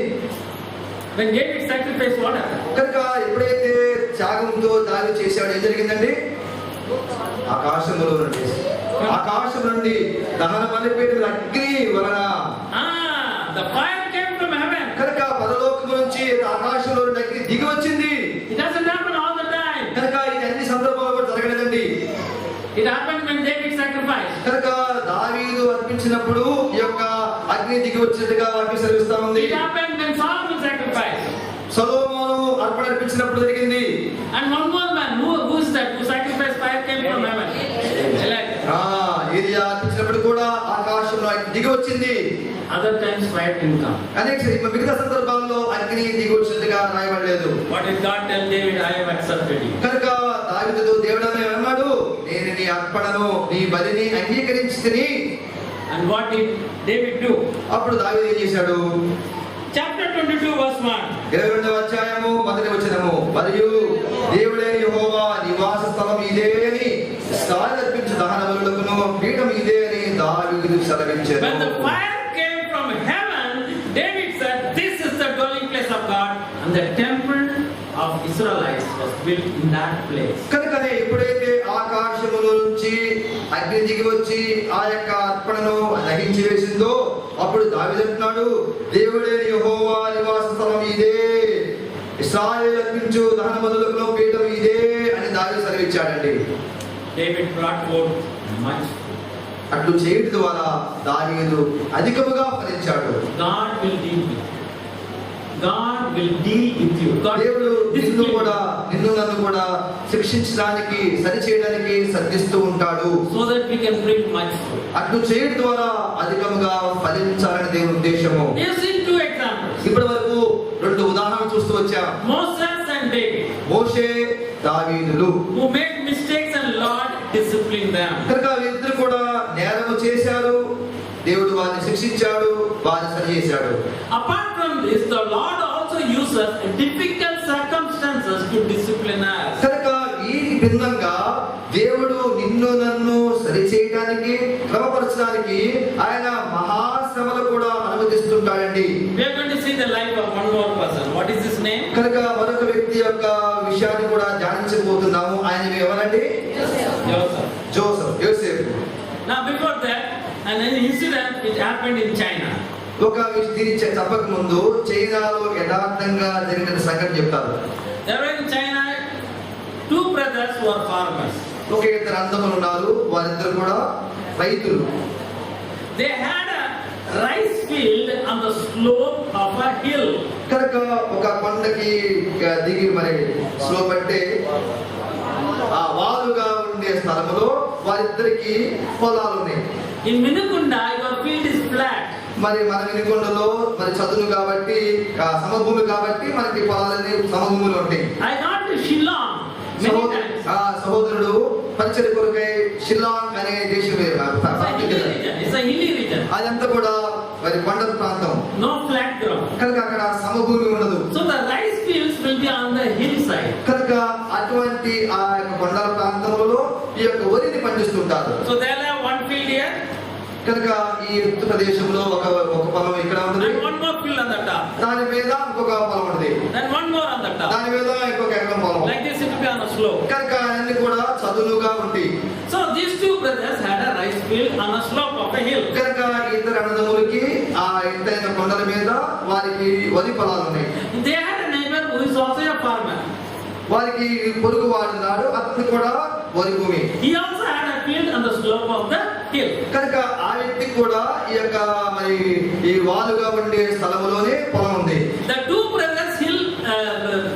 When David sacrificed, what happened? కనుక ఎప్పుడైతే త్యాగంతో దావీదు చేశాడు ఏం జరిగిందండి? ఆకాశములో నుండి దహన బలిపీఠం అగ్ని వలన The fire came from heaven. కనుక పరలోకము నుంచి ఆకాశంలో నుండి అగ్ని దిగి వచ్చింది. It doesn't happen all the time. కనుక ఇది అన్ని సందర్భాల్లో కూడా జరగలేదండి. It happened when David sacrificed. కనుక దావీదు అర్పించినప్పుడు ఈ యొక్క అగ్ని దిగి వచ్చినట్టుగా వాక్యం సెలవిస్తా ఉంది. It happened when Solomon sacrificed. సొలొమోను అర్పణ అర్పించినప్పుడు జరిగింది. And one more man, who is that? Who sacrificed fire came from heaven? Elijah. ఏలియా అర్పించినప్పుడు కూడా ఆకాశంలో అగ్ని దిగి వచ్చింది. Other times fire didn't come. అనేక మిగతా సందర్భాల్లో అగ్ని దిగి వచ్చినట్టుగా రాయబడలేదు. What did God tell David? I have accepted you. కనుక దావీదుతో దేవుడు అన్నాడు, నేను నీ అర్పణను నీ బలిని అంగీకరించితిని. And what did David do? అప్పుడు దావీదు ఏం చేశాడు? Chapter 22 verse 1. 22వ అధ్యాయము 1వ వచనము. మరియు దేవుడే యెహోవా నివాస స్థలం ఇదే అని ఇశ్రాయేలు అర్పించు దహన బలులకును పీఠం ఇదే అని దావీదు సెలవించెను. When the fire came from heaven, David said, this is the dwelling place of God, and the temple of Israelites was built in that place. కనుకనే ఎప్పుడైతే ఆకాశములో నుంచి అగ్ని దిగి వచ్చి ఆ యొక్క అర్పణను దహించి వేసిందో అప్పుడు దావీదు అంటున్నాడు, దేవుడే యెహోవా నివాస స్థలం ఇదే, ఇశ్రాయేలు అర్పించు దహన బలులకును పీఠం ఇదే అని దావీదు సెలవిచ్చాడండి. David brought forth much. అట్లు చేయడం ద్వారా దావీదు అధికముగా ఫలించాడు. God will deal with you. God will deal with you. దేవుడు నిన్ను నన్ను కూడా శిక్షించడానికి సరి చేయడానికి సర్దిస్తూ ఉంటాడు. So that we can bring much fruit. అట్లు చేయడం ద్వారా అధికముగా ఫలించాలని దేవుని ఉద్దేశము. We have seen two examples. ఇప్పటి వరకు 2 ఉదాహరణలు చూస్తూ వచ్చాం. Moses and David. Moshe దావీదులు Who made mistakes and Lord disciplined them. కనుక వీరిద్దరు కూడా నేరము చేశారు, దేవుడు వారిని శిక్షించాడు, వారిని సరి చేశాడు. Apart from this, the Lord also uses difficult circumstances to discipline us. కనుక ఈ భిన్నంగా దేవుడు నిన్ను నన్ను సరి చేయడానికి క్రమపరచడానికి ఆయన మహాశ్రమలు కూడా అనుమతిస్తుంటాడండి. We are going to see the life of one more person. What is his name? కనుక మరొక వ్యక్తి యొక్క విషయాన్ని కూడా ధ్యానించబోతున్నాము. ఆయన ఎవరండి? జోసెఫ్, యోసేపు. Now before that, an incident which happened in China. ఒక దీని చెప్పక ముందు చైనాలో యథార్థంగా జరిగిన సంగతి చెప్తారు. There were in China two brothers who were farmers. ఒక ఇద్దరు అన్నదమ్ములు ఉన్నారు, వారిద్దరు కూడా రైతులు. They had a rice field on the slope of a hill. కనుక ఒక కొండకి దిగి మరి స్లోప్ అంటే ఆ వాలుగా ఉండే స్థలంలో వారిద్దరికి పొలాలు ఉన్నాయి. In Minukunda, your field is flat. మరి మన వినుకొండలో మరి చదును కాబట్టి సమభూమి కాబట్టి మనకి పొలాలన్నీ సమభూములు ఉంటాయి. I got to Shillong many times. సహోదరుడు పరిచయ కొరకై షిల్లాంగ్ అనే దేశం It's a hilly region. అదంతా కూడా మరి కొండ ప్రాంతం, No flat ground. కనుక అక్కడ సమభూమి ఉండదు. So the rice fields will be on the hillside. కనుక అటువంటి ఆ యొక్క కొండల ప్రాంతంలో ఈ యొక్క వరిని పండిస్తుంటారు. So they'll have one field here కనుక ఈ ఎత్తు ప్రదేశంలో ఒక పొలం ఇక్కడ ఉంటుంది, and one more field on the top. దాని మీద ఇంకొక పొలం ఉంటుంది, Then one more on the top. దాని మీద ఇంకొక ఎకరం పొలం. Like this it will be on a slope. కనుక అన్ని కూడా చదునుగా ఉంటాయి. So these two brothers had a rice field on a slope of a hill. కనుక ఇద్దరు అన్నదమ్ములకి ఆ ఎత్తైన కొండల మీద వారికి వరి పొలాలు ఉన్నాయి. They had a neighbor who is also a farmer. వారికి పొరుగు వాడున్నాడు, అతను కూడా వరి భూమి. He also had a field on the slope of the hill. కనుక ఆ వ్యక్తి కూడా ఈ యొక్క మరి ఈ వాలుగా ఉండే స్థలంలోనే పొలం ఉంది. The two brothers'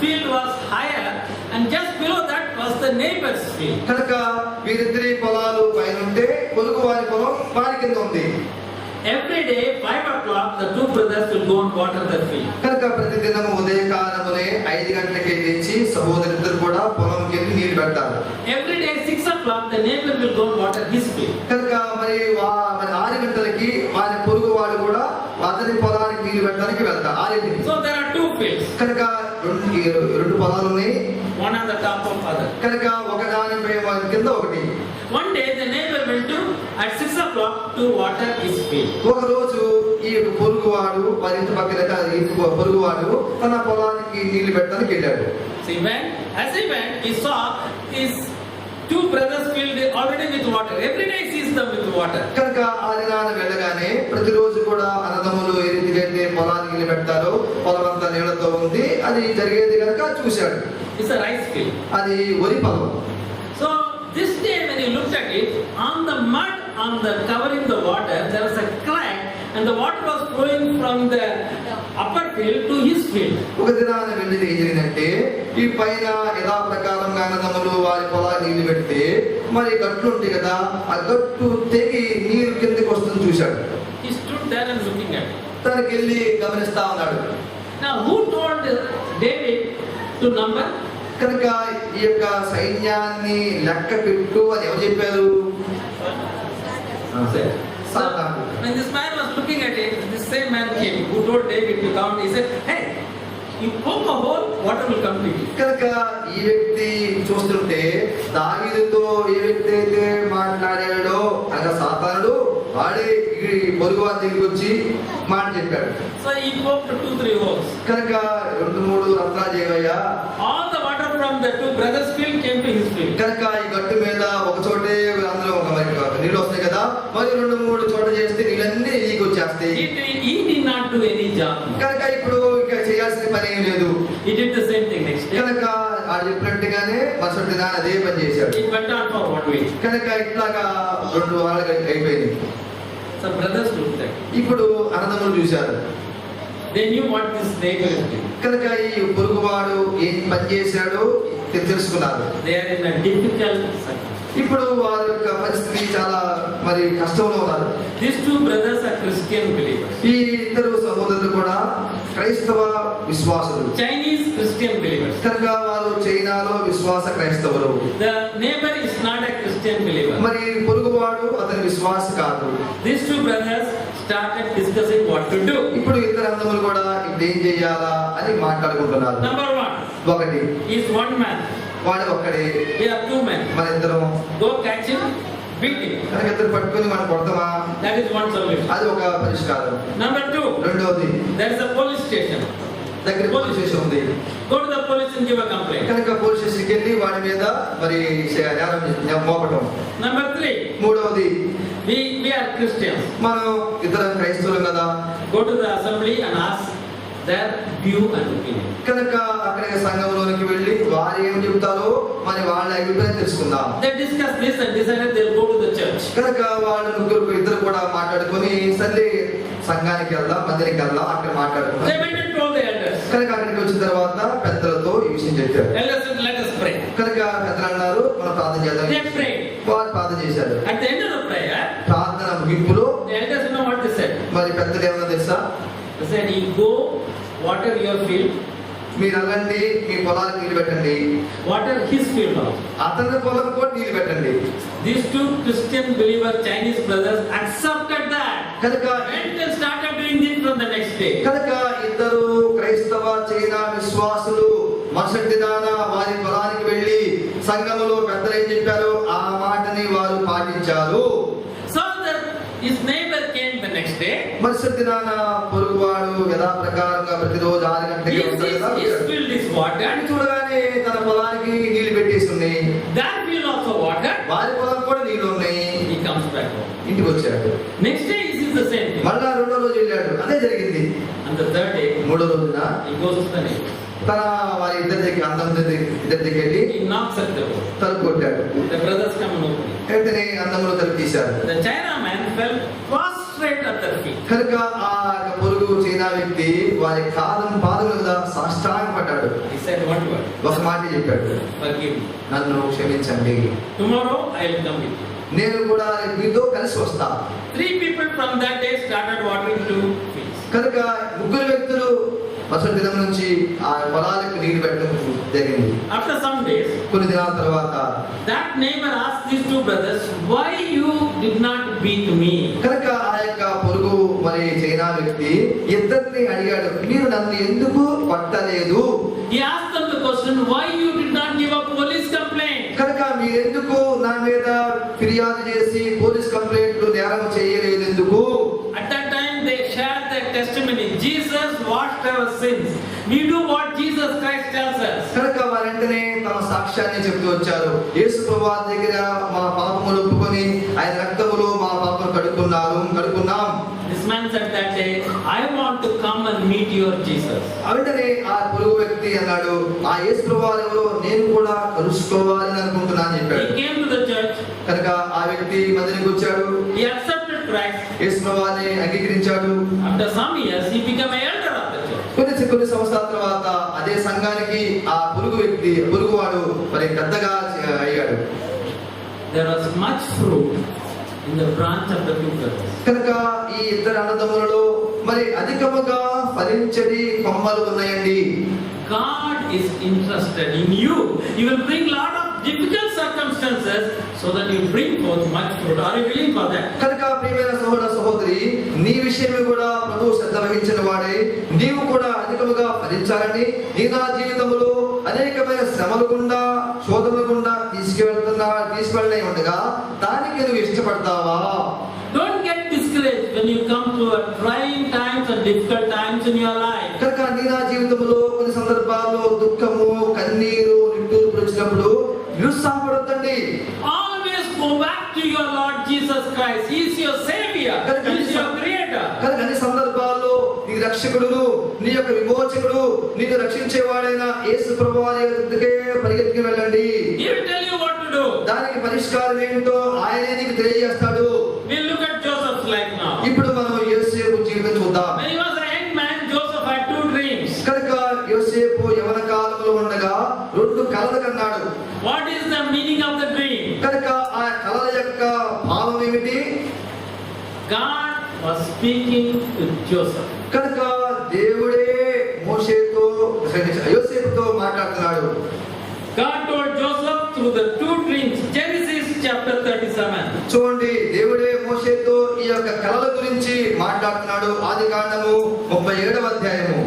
field was higher, and just below that was the neighbor's field. కనుక వీరిద్దరి పొలాలు పైన ఉంటే పొరుగు వారి పొలం వారి కింద ఉంది. Every day, 5 o'clock, the two brothers will go and water the field. కనుక ప్రతిదినం ఉదయకాలమునే 5 గంటలకి లేచి సహోదరులిద్దరు కూడా పొలంకి వెళ్ళి నీళ్లు పెడతారు. Every day, 6 o'clock, the neighbor will go and water his field. కనుక మరి 6 గంటలకి వారి పొరుగు వాడు కూడా అతని పొలానికి నీళ్లు పెట్టడానికి వెళ్తారు 6 So there are two fields. కనుక రెండు పొలాలు ఉన్నాయి. One on the top of other. కనుక ఒకదానిపై వారి కింద ఒకటి. One day, the neighbor went to at 6 o'clock to water his field. ఒక రోజు ఈ పొరుగువాడు వారి ఇంటి పక్కన పొరుగువాడు తన పొలానికి నీళ్లు పెట్టడానికి వెళ్ళాడు. As he went, he saw his two brothers filled already with water. Every day he sees them with water. కనుక ఆ దినాన వెళ్ళగానే ప్రతిరోజు కూడా అన్నదమ్ములు ఏ రీతిగా పొలానికి నీళ్లు పెడతారో పొలం అంతా నీళ్లతో ఉంది, అది జరిగేది కనుక చూశాడు. It's a rice field. అది వరి పొలం. So this day when he looked at it, on the mud on the covering the water, there was a crack, and the water was flowing from the upper field to his field. ఒక దినాన వెళ్ళి ఏం జరిగిందంటే ఈ పైన యథా ప్రకారంగా అన్నదమ్ములు వారి పొలానికి నీళ్లు పెడితే మరి గట్లు ఉంటాయి కదా, ఆ గట్టు తెగి నీరు కిందకి వస్తుంది చూశాడు. He stood there and looking at it. తనకి వెళ్ళి గమనిస్తా ఉన్నాడు. Now who told David to number? కనుక ఈ యొక్క సైన్యాన్ని లెక్క పెట్టు అని ఎవరు చెప్పారు? సాతాను. When this man was looking at it, this same man came who told David to count. He said, "Hey, you poke a hole, water will come to you." కనుక ఈ వ్యక్తి చూస్తుంటే దావీదుతో ఏ వ్యక్తి అయితే మాట్లాడాడో అనగా సాతానుడు వాడే ఈ పొరుగు వారి దగ్గరికి వచ్చి మాట చెప్పాడు. So he poked 2-3 holes. కనుక 2-3 రంధ్రాలు చేయవయ్యా. All the water from the two brothers' field came to his field. కనుక ఈ గట్టు మీద ఒక చోటే అందులో ఒక నీళ్ళు వస్తాయి కదా, మరి 2-3 చోట చేస్తే నీళ్ళన్నీ నీకు వచ్చేస్తాయి. He did not do any job. కనుక ఇప్పుడు ఇంకా చేయాల్సిన పని ఏం లేదు. He did the same thing next day. కనుక ఆడు చెప్పినట్టుగానే మరుసటి దినాన అదే పని చేశాడు. It went on for 1 week. కనుక ఇట్లాగా 2 వారాలు అయిపోయింది. So brothers looked at it. ఇప్పుడు అన్నదమ్ములు చూశారు. They knew what this neighbor is doing. కనుక ఈ పొరుగువాడు ఏం పని చేశాడో తెలుసుకున్నారు. They are in a difficult circumstance. ఇప్పుడు వారి యొక్క పరిస్థితి చాలా మరి కష్టంలో ఉన్నారు. These two brothers are Christian believers. ఈ ఇద్దరు సహోదరులు కూడా క్రైస్తవ విశ్వాసులు. Chinese Christian believers. కనుక వారు చైనాలో విశ్వాస క్రైస్తవులు. The neighbor is not a Christian believer. మరి పొరుగువాడు అతని విశ్వాస కాదు. These two brothers started discussing what to do. ఇప్పుడు ఇద్దరు అన్నదమ్ములు కూడా ఇప్పుడు ఏం చేయాలా అని మాట్లాడుకుంటున్నారు. Number 1. ఒకటి Is one man. వాడు ఒక్కడే, We have 2 men. మన ఇద్దరం Go catch him, beat him. కనుక ఇద్దరు పట్టుకుని మనం కొడతామా? That is one solution. అది ఒక పరిష్కారం. Number 2. రెండవది There is a police station. దగ్గర పోలీస్ స్టేషన్ ఉంది. Go to the police and give a complaint. కనుక పోలీస్ స్టేషన్కి వెళ్ళి వాడి మీద మరి నేరం మోపటం. Number 3. మూడవది We are Christians. మనం ఇద్దరం క్రైస్తవులం కదా, Go to the assembly and ask their view and opinion. కనుక అక్కడికి సంఘంలోనికి వెళ్ళి వారు ఏం చెప్తారో మరి వాళ్ళ అభిప్రాయం తెలుసుకుందాం. They discussed this and decided they'll go to the church. కనుక వాళ్ళు ముగ్గురు ఇద్దరు కూడా మాట్లాడుకొని సరే సంఘానికి వెళ్దాం, మందిరికి వెళ్దాం, అక్కడ They మాట్లాడుకున్నాం. went and told the elders. కనుక అక్కడికి వచ్చిన తర్వాత పెద్దలతో ఈ విషయం చెప్పారు. Elders said, let us pray. కనుక పెద్దలు అన్నారు మనం ప్రార్థన చేద్దాం. They prayed. వారు ప్రార్థన చేశారు. At the end of the prayer, ప్రార్థన ముగింపులో the elders know what they said. మరి పెద్దలు ఏమన్నా తెలుసా? They said, you go, water your field, మీరు వెళ్ళండి, మీ పొలాలకు నీళ్ళు పెట్టండి, water his field also. అతని పొలం కూడా నీళ్ళు పెట్టండి. These two Christian believer Chinese brothers accepted that. కనుక And they started doing this from the next day. కనుక ఇద్దరు క్రైస్తవ చైనా విశ్వాసులు మరుసటి దినాన వారి పొలానికి వెళ్ళి సంఘములో పెద్దలు ఏం చెప్పారో ఆ మాటని వారు పాటించారు. So that his neighbor came the next day. మరుసటి దినాన పొరుగువాడు యథాప్రకారంగా ప్రతిరోజు 6 గంటలకి వస్తాడు కదా, His field is water. అని చూడగానే తన పొలానికి నీళ్లు పెట్టేసి ఉన్నాయి, That field also water. వారి పొలం కూడా నీళ్లు ఉన్నాయి. He comes back home. ఇంటికి వచ్చాడు. Next day he sees the same thing. మళ్ళా 2వ రోజు వెళ్ళాడు, అదే జరిగింది. And the third day 3వ రోజున he goes to the neighbor. తన వారి ఇద్దరి దగ్గరికి వెళ్ళి He knocks at the door. తలుపు కొట్టాడు. The brothers come and open it. వెంటనే అందములో తలుపు తీశారు. The China man fell prostrate at their feet. కనుక ఆ పొరుగు చైనా వ్యక్తి వారి పాదముల మీద సాష్టాంగపడ్డాడు. He said one word. ఒక మాట చెప్పాడు, Forgive me. నన్ను క్షమించండి, Tomorrow I will come with you. నేను కూడా మీతో కలిసి వస్తా. 3 people from that day started watering 2 fields. కనుక 3 వ్యక్తులు మరుసటి దినం నుంచి ఆ పొలాలకు నీరు పెట్టడం జరిగింది. After some days, కొన్ని దినాల తర్వాత that neighbor asked these 2 brothers, why you did not beat me? కనుక ఆ యొక్క పొరుగు మరి చైనా వ్యక్తి ఇద్దరిని అడిగాడు, మీరు నన్ను ఎందుకు కొట్టలేదు? He asked them the question, why you did not give a police complaint? కనుక మీరెందుకు నా మీద ఫిర్యాదు చేసి పోలీస్ కంప్లైంట్లు నేరం చేయలేదు ఎందుకు? At that time they shared their testimony. Jesus washed our sins. We do what Jesus Christ tells us. కనుక వారంటనే తమ సాక్ష్యాన్ని చెప్తూ వచ్చారు. యేసు ప్రభువు దగ్గర మా పాపములు ఒప్పుకొని ఆయన రక్తములో మా పాపం కడుక్కున్నాం. This man said that day, I want to come and meet your Jesus. వెంటనే ఆ పొరుగు వ్యక్తి అన్నాడు, ఆ యేసు ప్రభువు ఎవరో నేను కూడా కలుసుకోవాలని అనుకుంటున్నాను అని చెప్పాడు. He came to the church. కనుక ఆ వ్యక్తి మందిరానికి వచ్చాడు. He accepted Christ. యేసు ప్రభువుని అంగీకరించాడు. After some years, he became an elder of the church. కొన్ని సంవత్సరాల తర్వాత అదే సంఘానికి ఆ పొరుగువాడు మరి పెద్దగా అయ్యాడు. There was much fruit in the branch of the 2 brothers. కనుక ఈ ఇద్దరు అన్నదమ్ములలో మరి అధికముగా ఫలించడి కొమ్మలు ఉన్నాయండి. God is interested in you. He will bring lot of difficult circumstances so that you bring forth much fruit. Are you willing for that? కనుక ప్రియమైన సహోదర సహోదరి, నీ విషయమే కూడా ప్రభు శ్రద్ధ వహించిన వాడే, నీవు కూడా అధికముగా ఫలించాలని నీ నా జీవితంలో అనేకమైన శ్రమలు గుండా శోధనల గుండా తీసుకువెళ్ళి ఉండగా దానికి నువ్వు ఇష్టపడతావా? Don't get discouraged when you come to a trying times and difficult times in your life. కనుక నీ నా జీవితంలో కొన్ని సందర్భాల్లో దుఃఖము, కన్నీరు, నిట్టూర్పులు వచ్చినప్పుడు నిరుత్సాహపడొద్దండి. Always go back to your Lord Jesus Christ. He is your Savior. He is your Creator. కనుక అన్ని సందర్భాల్లో నీ రక్షకుడు, నీ యొక్క విమోచకుడు, నిన్ను రక్షించేవాడైన యేసు ప్రభువు వారి యొద్దకే పరిగెత్తుకు వెళ్ళండి. He will tell you what to do. దానికి పరిష్కారం ఏంటో ఆయనే నీకు తెలియజేస్తాడు. We'll look at Joseph's life now. ఇప్పుడు మనం యోసేపు జీవితం చూద్దాం. When he was a young man, Joseph had 2 dreams. కనుక యోసేపు యవన కాలంలో ఉండగా 2 కలలు కన్నాడు. What is the meaning of the dream? కనుక ఆ కలల యొక్క భావం ఏమిటి? God was speaking to Joseph. కనుక దేవుడే యోసేపుతో మాట్లాడుతున్నాడు. God told Joseph through the 2 dreams. Genesis chapter 37. చూడండి, దేవుడే మోషేతో ఈ యొక్క కలల గురించి మాట్లాడుతున్నాడు. ఆదికాండము 37వ అధ్యాయము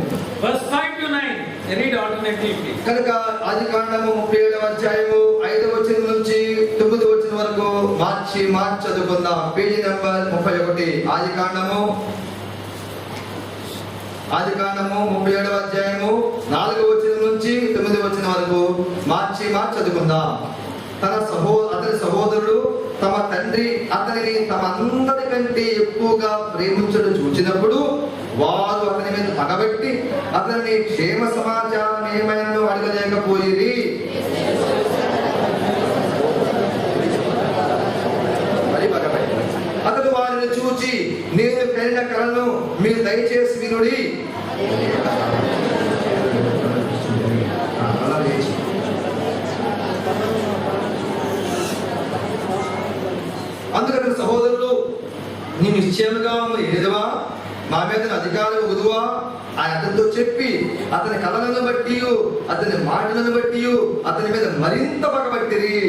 Verse 5 to 9. Read alternately, please. కనుక ఆదికాండము 37వ అధ్యాయము 5వ వచనం నుంచి 9వ వచనం వరకు మార్చి చదువుకుందాం. Page number 31. ఆదికాండము 37వ అధ్యాయము 4వ వచనం నుంచి 9వ వచనం వరకు మార్చి చదువుకుందాం. అతని సహోదరుడు తమ తండ్రి అతనిని తమ అందరికంటే ఎక్కువగా ప్రేమించడం చూచినప్పుడు వారు అతని మీద పగబెట్టి అతని క్షేమ సమాచారం ఏమైనా అడగలేకపోయిరి. మరి పగబెట్టి అతడు వారిని చూచి, నేను కనిన కలను మీరు దయచేసి వినుడి. అందుకని సహోదరులు, నీ నిశ్చయముగా ఎదువా, మా మీద అధికారం వదువా అని అతనితో చెప్పి అతని కళలను బట్టి అతని మాటలను బట్టి అతని మీద మరింత పగబట్టిరి.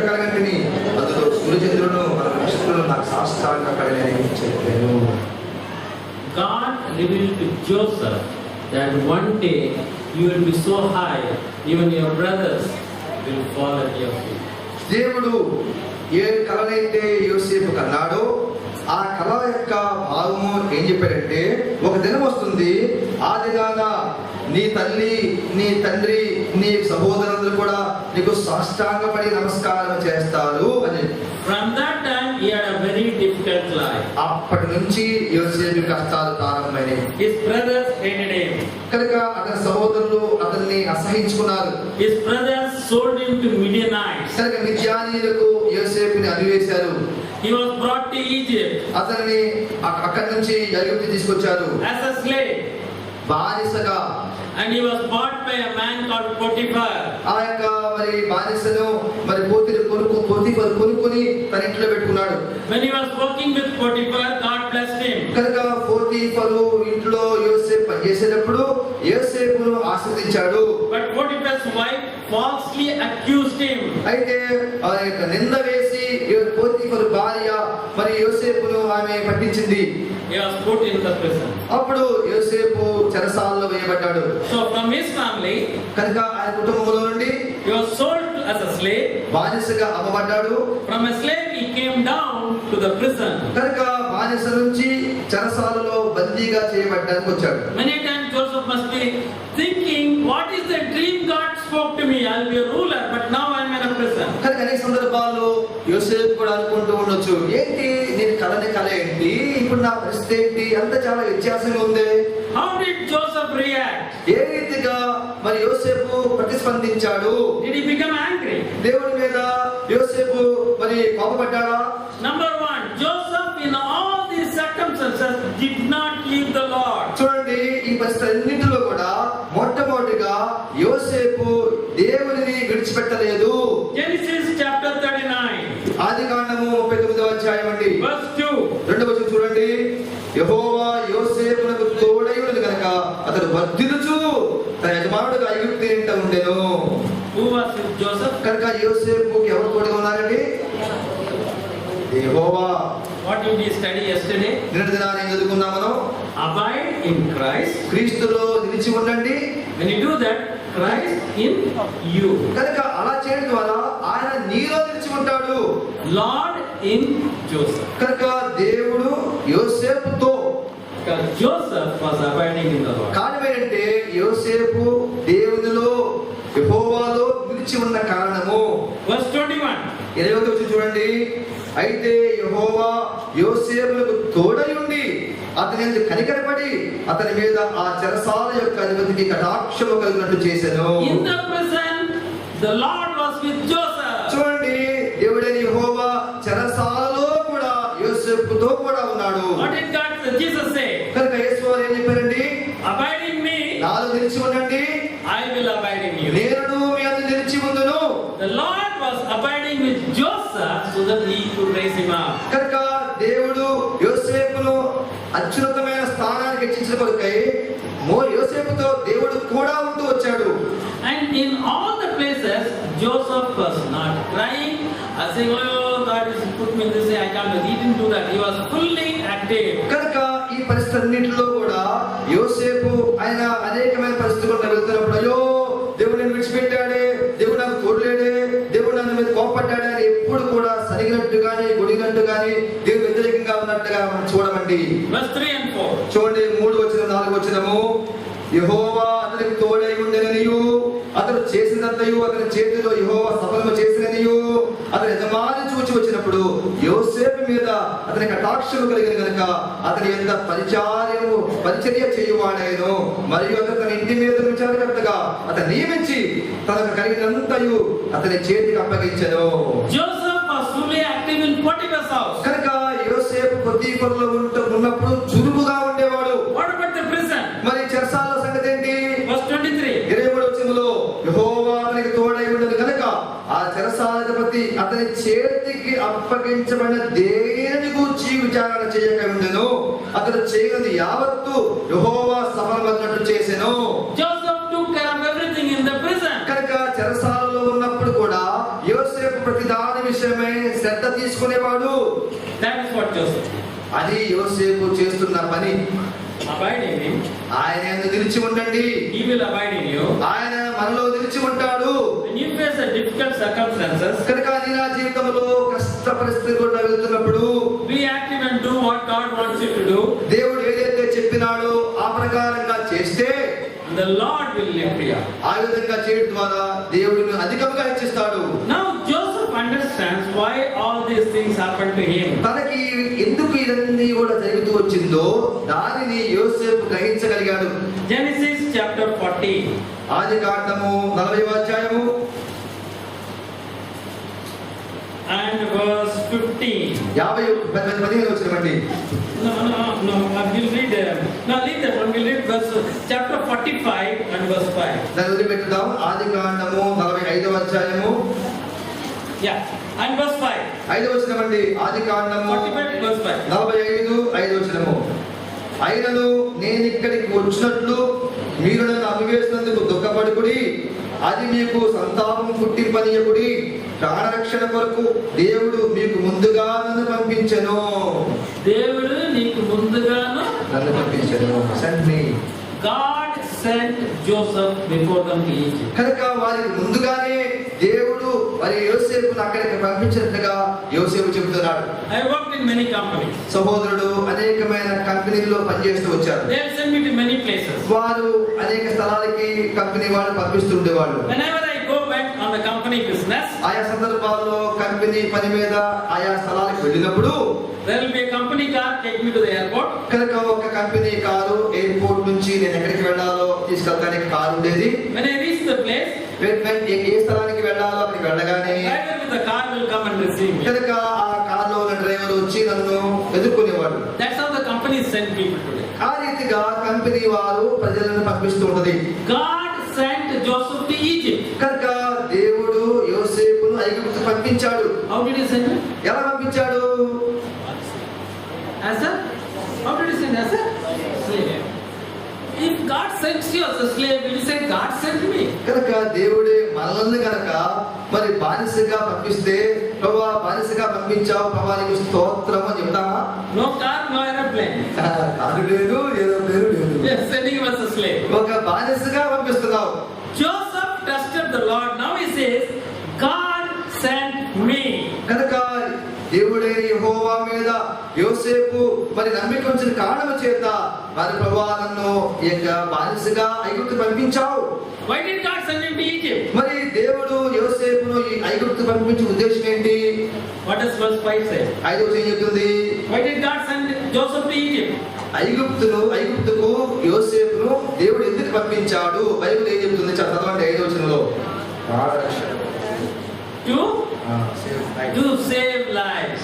కలగంటిని అందులో సూర్యచంద్రులను మన నక్షత్రులను నాకు సాష్టాంగ కడలేని చెప్పాను. God revealed to Joseph that one day you will be so high, even your brothers will fall at your feet. దేవుడు ఏ కళనైతే యోసేపు కన్నాడో ఆ కళ యొక్క భావము ఏం చెప్పాడంటే, ఒక దినం వస్తుంది, ఆ దినాన నీ తల్లి, నీ తండ్రి, నీ సహోదరులు కూడా నీకు సాష్టాంగపడి నమస్కారం చేస్తారు అని. From that time he had a very difficult life. అప్పటి నుంచి యోసేపు కష్టాలు ప్రారంభమైనవి. His brothers hated him. కనుక అతని సహోదరులు అతన్ని అసహించుకున్నారు. His brothers sold him to Midianites. కనుక మిద్యానీయులకు యోసేపుని అనివేశారు. He was brought to Egypt అతన్ని అక్కడి నుంచి ఐగుప్తు తీసుకొచ్చారు as a slave. బానిసగా. And he was bought by a man called Potiphar. ఆ యొక్క మరి బానిసను మరి పోతీఫరు కొనుక్కొని తన ఇంట్లో పెట్టుకున్నాడు. When he was working with Potiphar, God blessed him. కనుక పోతీఫరు ఇంట్లో యోసేపు పనిచేసేటప్పుడు యోసేపును ఆశీర్వదించాడు. But Potiphar's wife falsely accused him. అయితే ఆ యొక్క నింద వేసి పోతీఫరు భార్య మరి యోసేపును ఆమె పట్టించింది. He was put in the prison. అప్పుడు యోసేపు చెరసాలలో వేయబడ్డాడు. So from his family, కనుక ఆయన కుటుంబంలో నుండి he was sold as a slave. బానిసగా అమ్మబడ్డాడు. From a slave he came down to the prison. కనుక బానిస నుంచి చెరసాలలో బందీగా చేయబడ్డానికి వచ్చాడు. Many times Joseph must be thinking, what is the dream God spoke to me? I'll be a ruler, but now I'm in a prison. కనుక అనేక సందర్భాల్లో యోసేపు కూడా అనుకుంటూ ఉండొచ్చు, ఏంటి నేను కలని కల ఏంటి, ఇప్పుడు నా పరిస్థితి ఏంటి, అంత చాలా వ్యత్యాసంగా ఉంది. How did Joseph react? ఏ రీతిగా మరి యోసేపు ప్రతిస్పందించాడు? Did he become angry? దేవుని మీద యోసేపు మరి కోపపడ్డాడా? Number one, Joseph in all these circumstances did not leave the Lord. చూడండి, ఈ పరిస్థితులన్నింటిలో కూడా మొట్టమొదటిగా యోసేపు దేవునిని విడిచిపెట్టలేదు. Genesis chapter 39. ఆదికాండము 39వ అధ్యాయం అండి. Verse 2. రెండవ వచనం చూడండి. యెహోవా యోసేపునకు తోడై ఉన్నది కనుక అతడు వర్ధిల్లుచు తన యజమానుడుగా ఐగుప్తు ఇంట ఉండెను. Who was with Joseph? కనుక యోసేపుకి ఎవరు తోడుగా ఉన్నారండి? యెహోవా. What did we study yesterday? నిన్నటి దినాన్ని ఏం చదువుకున్నాం మనం? Abide in Christ. క్రీస్తులో నిలిచి ఉండండి. When you do that, Christ in you. కనుక అలా చేయడం ద్వారా ఆయన నీలో నిలిచి ఉంటాడు. Lord in Joseph. కనుక దేవుడు యోసేపుతో. Because Joseph was abiding in the Lord. కారణం ఏంటంటే యోసేపు దేవునిలో యెహోవాలో నిలిచి ఉన్న కారణము. Verse 21. 20వ వచనం చూడండి. అయితే యెహోవా యోసేపుకు తోడై ఉండి అతని యందు కనికరపడి అతని మీద ఆ చెరసాల యొక్క అధిపతికి కటాక్షము కలిగినట్టు చేసెను. In the prison, the Lord was with Joseph. చూడండి, దేవుడైన యెహోవా చెరసాలలో కూడా యోసేపుతో కూడా ఉన్నాడు. What did God, Jesus say? కనుక యేసు వారు ఏం చెప్పారండి? Abide in me, నాలో నిలిచి ఉండండి, I will abide in you. నేను మీ యందు నిలిచి ఉందును. The Lord was abiding with Joseph so that he could raise him up. కనుక దేవుడు యోసేపును అత్యున్నతమైన స్థానానికి హెచ్చించిన కొరకై యోసేపుతో దేవుడు కూడా ఉంటూ వచ్చాడు. And in all the places, Joseph was not crying, saying, "Oh, God has put me in this way, I can't do it." He didn't do that. He was fully active. కనుక ఈ పరిస్థితులన్నింటిలో కూడా యోసేపు ఆయన అనేకమైన పరిస్థితుల్లో వెళ్తున్నప్పుడు, అయ్యో దేవుడు నన్ను విడిచిపెట్టాడే, దేవుడు నాకు తోడలేడే, దేవుడు నన్ను మీద కోపడ్డాడే అని ఎప్పుడు కూడా సరిగినట్టు కానీ గుడినట్టు కానీ దేవుడు వ్యతిరేకంగా ఉన్నట్టుగా మనం చూడమండి. Verse 3 and 4. చూడండి, 3 వచనం 4 వచనము. యెహోవా అతనికి తోడై ఉండెననియు అతడు చేసినంతయు అతని చేతిలో యెహోవా సఫలము చేసిననియు అతని యజమాని చూచి వచ్చినప్పుడు యోసేపు మీద అతని కటాక్షము కలిగిన కనుక అతని ఎంత పరిచర్య చేయువాడైను, మరియు అతని ఇంటి మీద విచారకర్తగా అతను నియమించి తనకు కలిగినంతయు అతని చేతికి అప్పగించెను. Joseph was fully active in Potiphar's house. కనుక యోసేపు పొతీఫరులో ఉన్నప్పుడు చురుకుగా ఉండేవాడు. What about the prison? మరి చెరసాల సంగతి ఏంటి? Verse 23. 23వ వచనంలో యెహోవా అతనికి తోడై ఉండెను కనుక ఆ చెరసాధిపతి అతని చేతికి అప్పగించబడిన దేనిని గూర్చి విచారణ చేయక ఉండెను. అతడు చేయని యావత్తు యెహోవా సఫలమన్నట్టు చేసెను. Joseph took care of everything in the prison. కనుక చెరసాలలో ఉన్నప్పుడు కూడా యోసేపు ప్రతి దాని విషయమై శ్రద్ధ తీసుకునేవాడు. That is what Joseph did. అది యోసేపు చేస్తున్న పని. Abide in him. ఆయన యందు నిలిచి ఉండండి, He will abide in you. ఆయన మనలో నిలిచి ఉంటాడు. When you face a difficult circumstances, కనుక నీ నా జీవితంలో కష్ట పరిస్థితి గుండా వెళ్తున్నప్పుడు be active and do what God wants you to do. దేవుడు ఏదైతే చెప్పినాడో ఆ ప్రకారంగా చేస్తే The Lord will lift you up. ఆ విధంగా చేయడం ద్వారా దేవుడిని అధికంగా హెచ్చిస్తాడు. Now Joseph understands why all these things happened to him. తనకి ఎందుకు ఇదన్నీ కూడా జరుగుతూ వచ్చిందో దానిని యోసేపు గ్రహించగలిగాడు. Genesis chapter 40 ఆది కాండము 40వ అధ్యాయము and verse 15. 15వ వచనమండి. No, we'll read. No, leave that one. We'll read chapter 45 and verse 5. దాన్ని వదిలిపెట్టుదాం. ఆది కాండము 45వ అధ్యాయము Yeah, and verse 5. 5వ వచనమండి. ఆది కాండము 45 verse 5. 45:5 వచనము. అయినను నేను ఇక్కడికి వచ్చినట్లు మీరు నన్ను అమ్మివేసినందుకు దుఃఖపడుకుడి, అది మీకు సంతాపం పుట్టింపనీయకుడి, ప్రాణరక్షణ కొరకు దేవుడు మీకు ముందుగా నన్ను పంపించెను. దేవుడు నీకు ముందుగాను నన్ను పంపించెను. Sent me. God sent Joseph before them to Egypt. కనుక వారికి ముందుగానే దేవుడు మరి యోసేపును అక్కడికి పంపించినట్లుగా యోసేపు చెబుతున్నాడు. I worked in many companies. సహోదరుడు అనేకమైన కంపెనీల్లో పనిచేస్తూ వచ్చారు. They sent me to many places. వారు అనేక స్థలాలకి కంపెనీ వాళ్ళు పంపిస్తుండేవాళ్ళు. Whenever I went on the company business, ఆయా సందర్భాల్లో కంపెనీ పని మీద ఆయా స్థలాలకు వెళ్ళినప్పుడు there will be a company car take me to the airport. కనుక ఒక కంపెనీ కారు ఎయిర్పోర్ట్ నుంచి నేను ఎక్కడికి వెళ్ళాలో తీసుకెళ్ళడానికి కారు ఉండేది. When I reach the place, ఏ స్థలానికి వెళ్ళాలో అక్కడికి వెళ్ళగానే driver with the car will come and receive me. కనుక ఆ కార్లో ఉన్న డ్రైవర్ వచ్చి నన్ను ఎదుర్కొనేవాడు. That's how the company sent people today. ఆ రీతిగా కంపెనీ వారు ప్రజలను పంపిస్తూ ఉంటది. God sent Joseph to Egypt. కనుక దేవుడు యోసేపును ఐగుప్తు పంపించాడు. How did he send him? ఎలా పంపించాడు? As a? How did he send as a slave? If God sends you as a slave, will you say God sent me? కనుక దేవుడే మనల్ని కనుక మరి బానిసగా పంపిస్తే ప్రభువా బానిసగా పంపించావు ప్రభువా నీకు స్తోత్రం అని చెప్తామా? No car, no airplane. Car లేదు, ఏదో పేరు లేదు. We are sending him as a slave. ఒక బానిసగా పంపిస్తున్నావు. Joseph trusted the Lord. Now he says, God sent me. కనుక దేవుడైన యెహోవా మీద యోసేపు మరి నమ్మిక ఉంచిన కారణము చేత మరి ప్రభువా నన్ను ఈ యొక్క బానిసగా ఐగుప్తు పంపించావు. Why did God send him to Egypt? మరి దేవుడు యోసేపును ఈ ఐగుప్తు పంపించే ఉద్దేశం ఏంటి? What does verse 5 say? 5వ వచనం చెప్తుంది. Why did God send Joseph to Egypt? ఐగుప్తుకు యోసేపును దేవుడు ఎందుకు పంపించాడు? బైబిల్ ఏం చెప్తుంది? చదవండి 5వ వచనంలో. To save lives.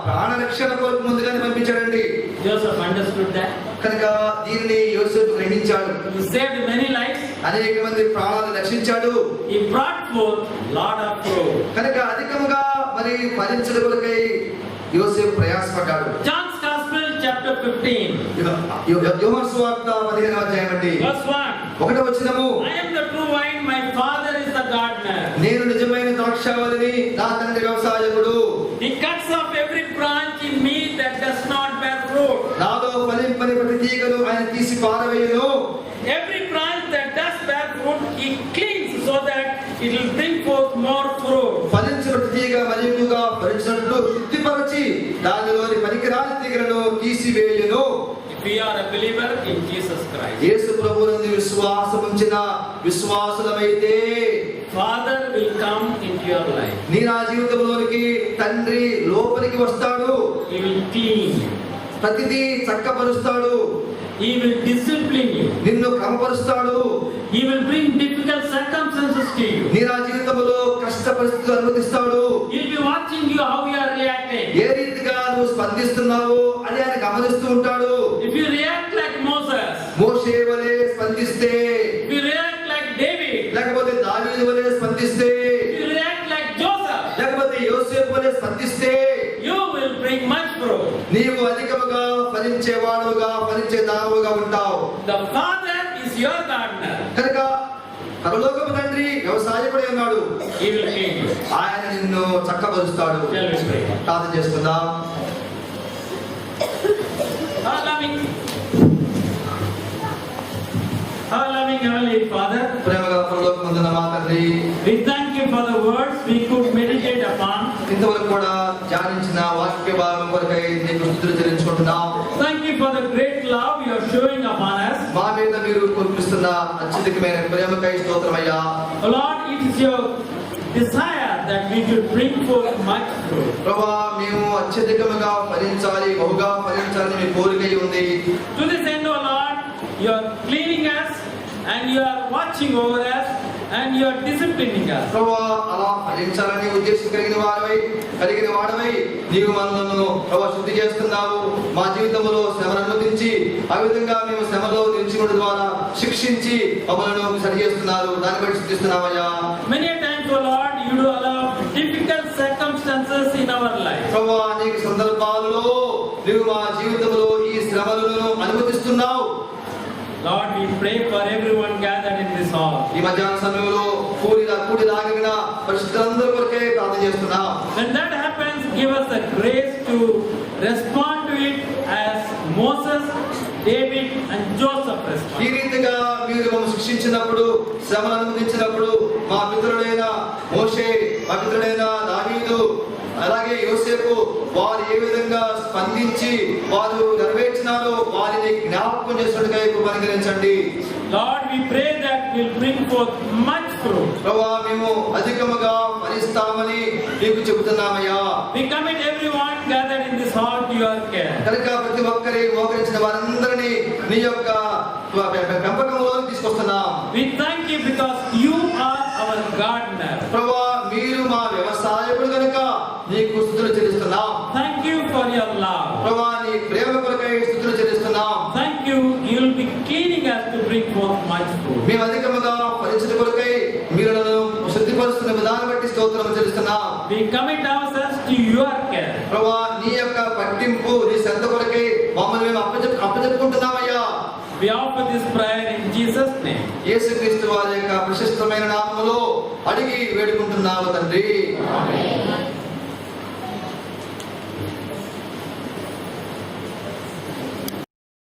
ప్రాణరక్షణ కొరకు ముందుగానే పంపించాడండి. Joseph understood that. కనుక దీనిని యోసేపు గ్రహించాడు. He saved many lives. అనేక మంది ప్రాణాలను రక్షించాడు. He brought forth lot of fruit. కనుక అధికంగా మరి ఫలించడం కొరకై యోసేపు ప్రయాసపడ్డాడు. John's Gospel chapter 15. యోహాను సువార్త 15వ అధ్యాయం అండి. Verse 1. 1వ వచనము. I am the true vine, my father is the gardener. నేను నిజమైన ద్రాక్షావల్లిని, నా తండ్రి వ్యవసాయకుడు. He cuts off every branch in me that does not bear fruit. నాలో ఫలింపని ప్రతి తీగను ఆయన తీసి పారవేయును. Every branch that does bear fruit, he cleans so that it will bring forth more fruit. ఫలించిన ప్రతి తీగ మరింతగా ఫలించినట్లు శుద్ధిపరచి దానిలోని పనికిరాని తీగలను తీసివేయును. If we are a believer in Jesus Christ, యేసు ప్రభువునందు విశ్వాసం ఉంచిన విశ్వాసులమైతే Father will come into your life. నీ నా జీవితంలోనికి తండ్రి లోపలికి వస్తాడు. He will clean you. ప్రతిదీ చక్కపరుస్తాడు. He will discipline you. నిన్ను క్రమపరుస్తాడు. He will bring difficult circumstances to you. నీ నా జీవితంలో కష్ట పరిస్థితులు అనుమతిస్తాడు. He will be watching you how you are reacting. ఏ రీతిగా నువ్వు స్పందిస్తున్నావు అని ఆయన గమనిస్తూ ఉంటాడు. If you react like Moses, మోషే వలె స్పందిస్తే, if you react like David, లేకపోతే దావీదు వలె స్పందిస్తే, if you react like Joseph, లేకపోతే యోసేపు వలె స్పందిస్తే, you will bring much fruit. నీవు అధికముగా ఫలించేవాడుగా ఫలించే దానవుగా ఉంటావు. The Father is your gardener. కనుక పరలోకపు తండ్రి వ్యవసాయకుడే ఉన్నాడు. He will clean you. ఆయన నిన్ను చక్కపరుస్తాడు. Shall we pray? ప్రార్థన చేసుకుందాం. Our loving Heavenly Father, ప్రేమగా పరలోకమందున్న మా తండ్రి, we thank you for the words we could meditate upon. ఇంతవరకు కూడా ధ్యానించిన వాక్య భాగం కొరకై నీకు స్తుతులు చెల్లించుకుంటున్నాం. Thank you for the great love you are showing upon us. మా మీద మీరు కురిపిస్తున్న అత్యధికమైన ప్రేమకై స్తోత్రమయ్యా. Lord, it is your desire that we should bring forth much fruit. ప్రభువా, మేము అత్యధికముగా ఫలించాలి, బహుగా ఫలించాలని మీ కోరికై ఉంది. To this end, O Lord, you are cleaning us and you are watching over us and you are disciplining us. ప్రభువా, అలా ఫలించాలని ఉద్దేశం కలిగిన వాడవై నీవు మనలను ప్రభువా శుద్ధి చేస్తున్నావు. మా జీవితంలో శ్రమను అనుమతించి ఆ విధంగా మేము శ్రమలో నిలిచిపోవడం ద్వారా శిక్షించి మమ్మల్ని సరి చేస్తున్నారు. దాన్ని బట్టి శుద్ధిస్తున్నామయ్యా. Many a times, O Lord, you do allow difficult circumstances in our life. ప్రభువా, అనేక సందర్భాల్లో నీవు మా జీవితంలో ఈ శ్రమలను అనుమతిస్తున్నావు. Lord, we pray for everyone gathered in this hall. ఈ మధ్యాహ్న సమయంలో కూడిలాగిన పరిశుద్ధులందరి కొరకే ప్రార్థన చేస్తున్నాం. When that happens, give us the grace to respond to it as Moses, David and Joseph ఈ responded. రీతిగా మీరు మమ్మల్ని శిక్షించినప్పుడు, శ్రమను అనుమతించినప్పుడు మా మిత్రుడైన మోషే, మా మిత్రుడైన దావీదు, అలాగే యోసేపు వారు ఏ విధంగా స్పందించి వారు నెరవేర్చినారో వారిని జ్ఞాపకం చేసినట్టుగా కృప అనుగ్రహించండి. Lord, we pray that we'll bring forth much fruit. ప్రభువా, మేము అధికముగా ఫలిస్తామని నీకు చెబుతున్నామయ్యా. We commit everyone gathered in this hall to your care. కనుక ప్రతి ఒక్కరి మోకరించిన వారందరినీ నీ యొక్క పెంపకంలో తీసుకొస్తున్నాం. We thank you because you are our gardener. ప్రభువా, మీరు మా వ్యవసాయకుడు కనుక నీకు స్తుతులు చెల్లిస్తున్నాం. Thank you for your love. ప్రభువా, నీ ప్రేమ కొరకై స్తుతులు చెల్లిస్తున్నాం. Thank you. You will be cleaning us to bring forth much fruit. మేము అధికముగా ఫలించిన కొరకై మీరు నన్ను శుద్ధిపరుస్తున్న విధానం బట్టి స్తోత్రం చెల్లిస్తున్నాం. We commit ourselves to your care. ప్రభువా, నీ యొక్క పట్టింపు, నీ శ్రద్ధ కొరకై మమ్మల్ని మేము అప్పచెప్పుకుంటున్నామయ్యా. We offer this prayer in Jesus' name. యేసుక్రీస్తు వారి యొక్క ప్రశస్తమైన నామములో అడిగి వేడుకుంటున్నాము తండ్రి. Amen.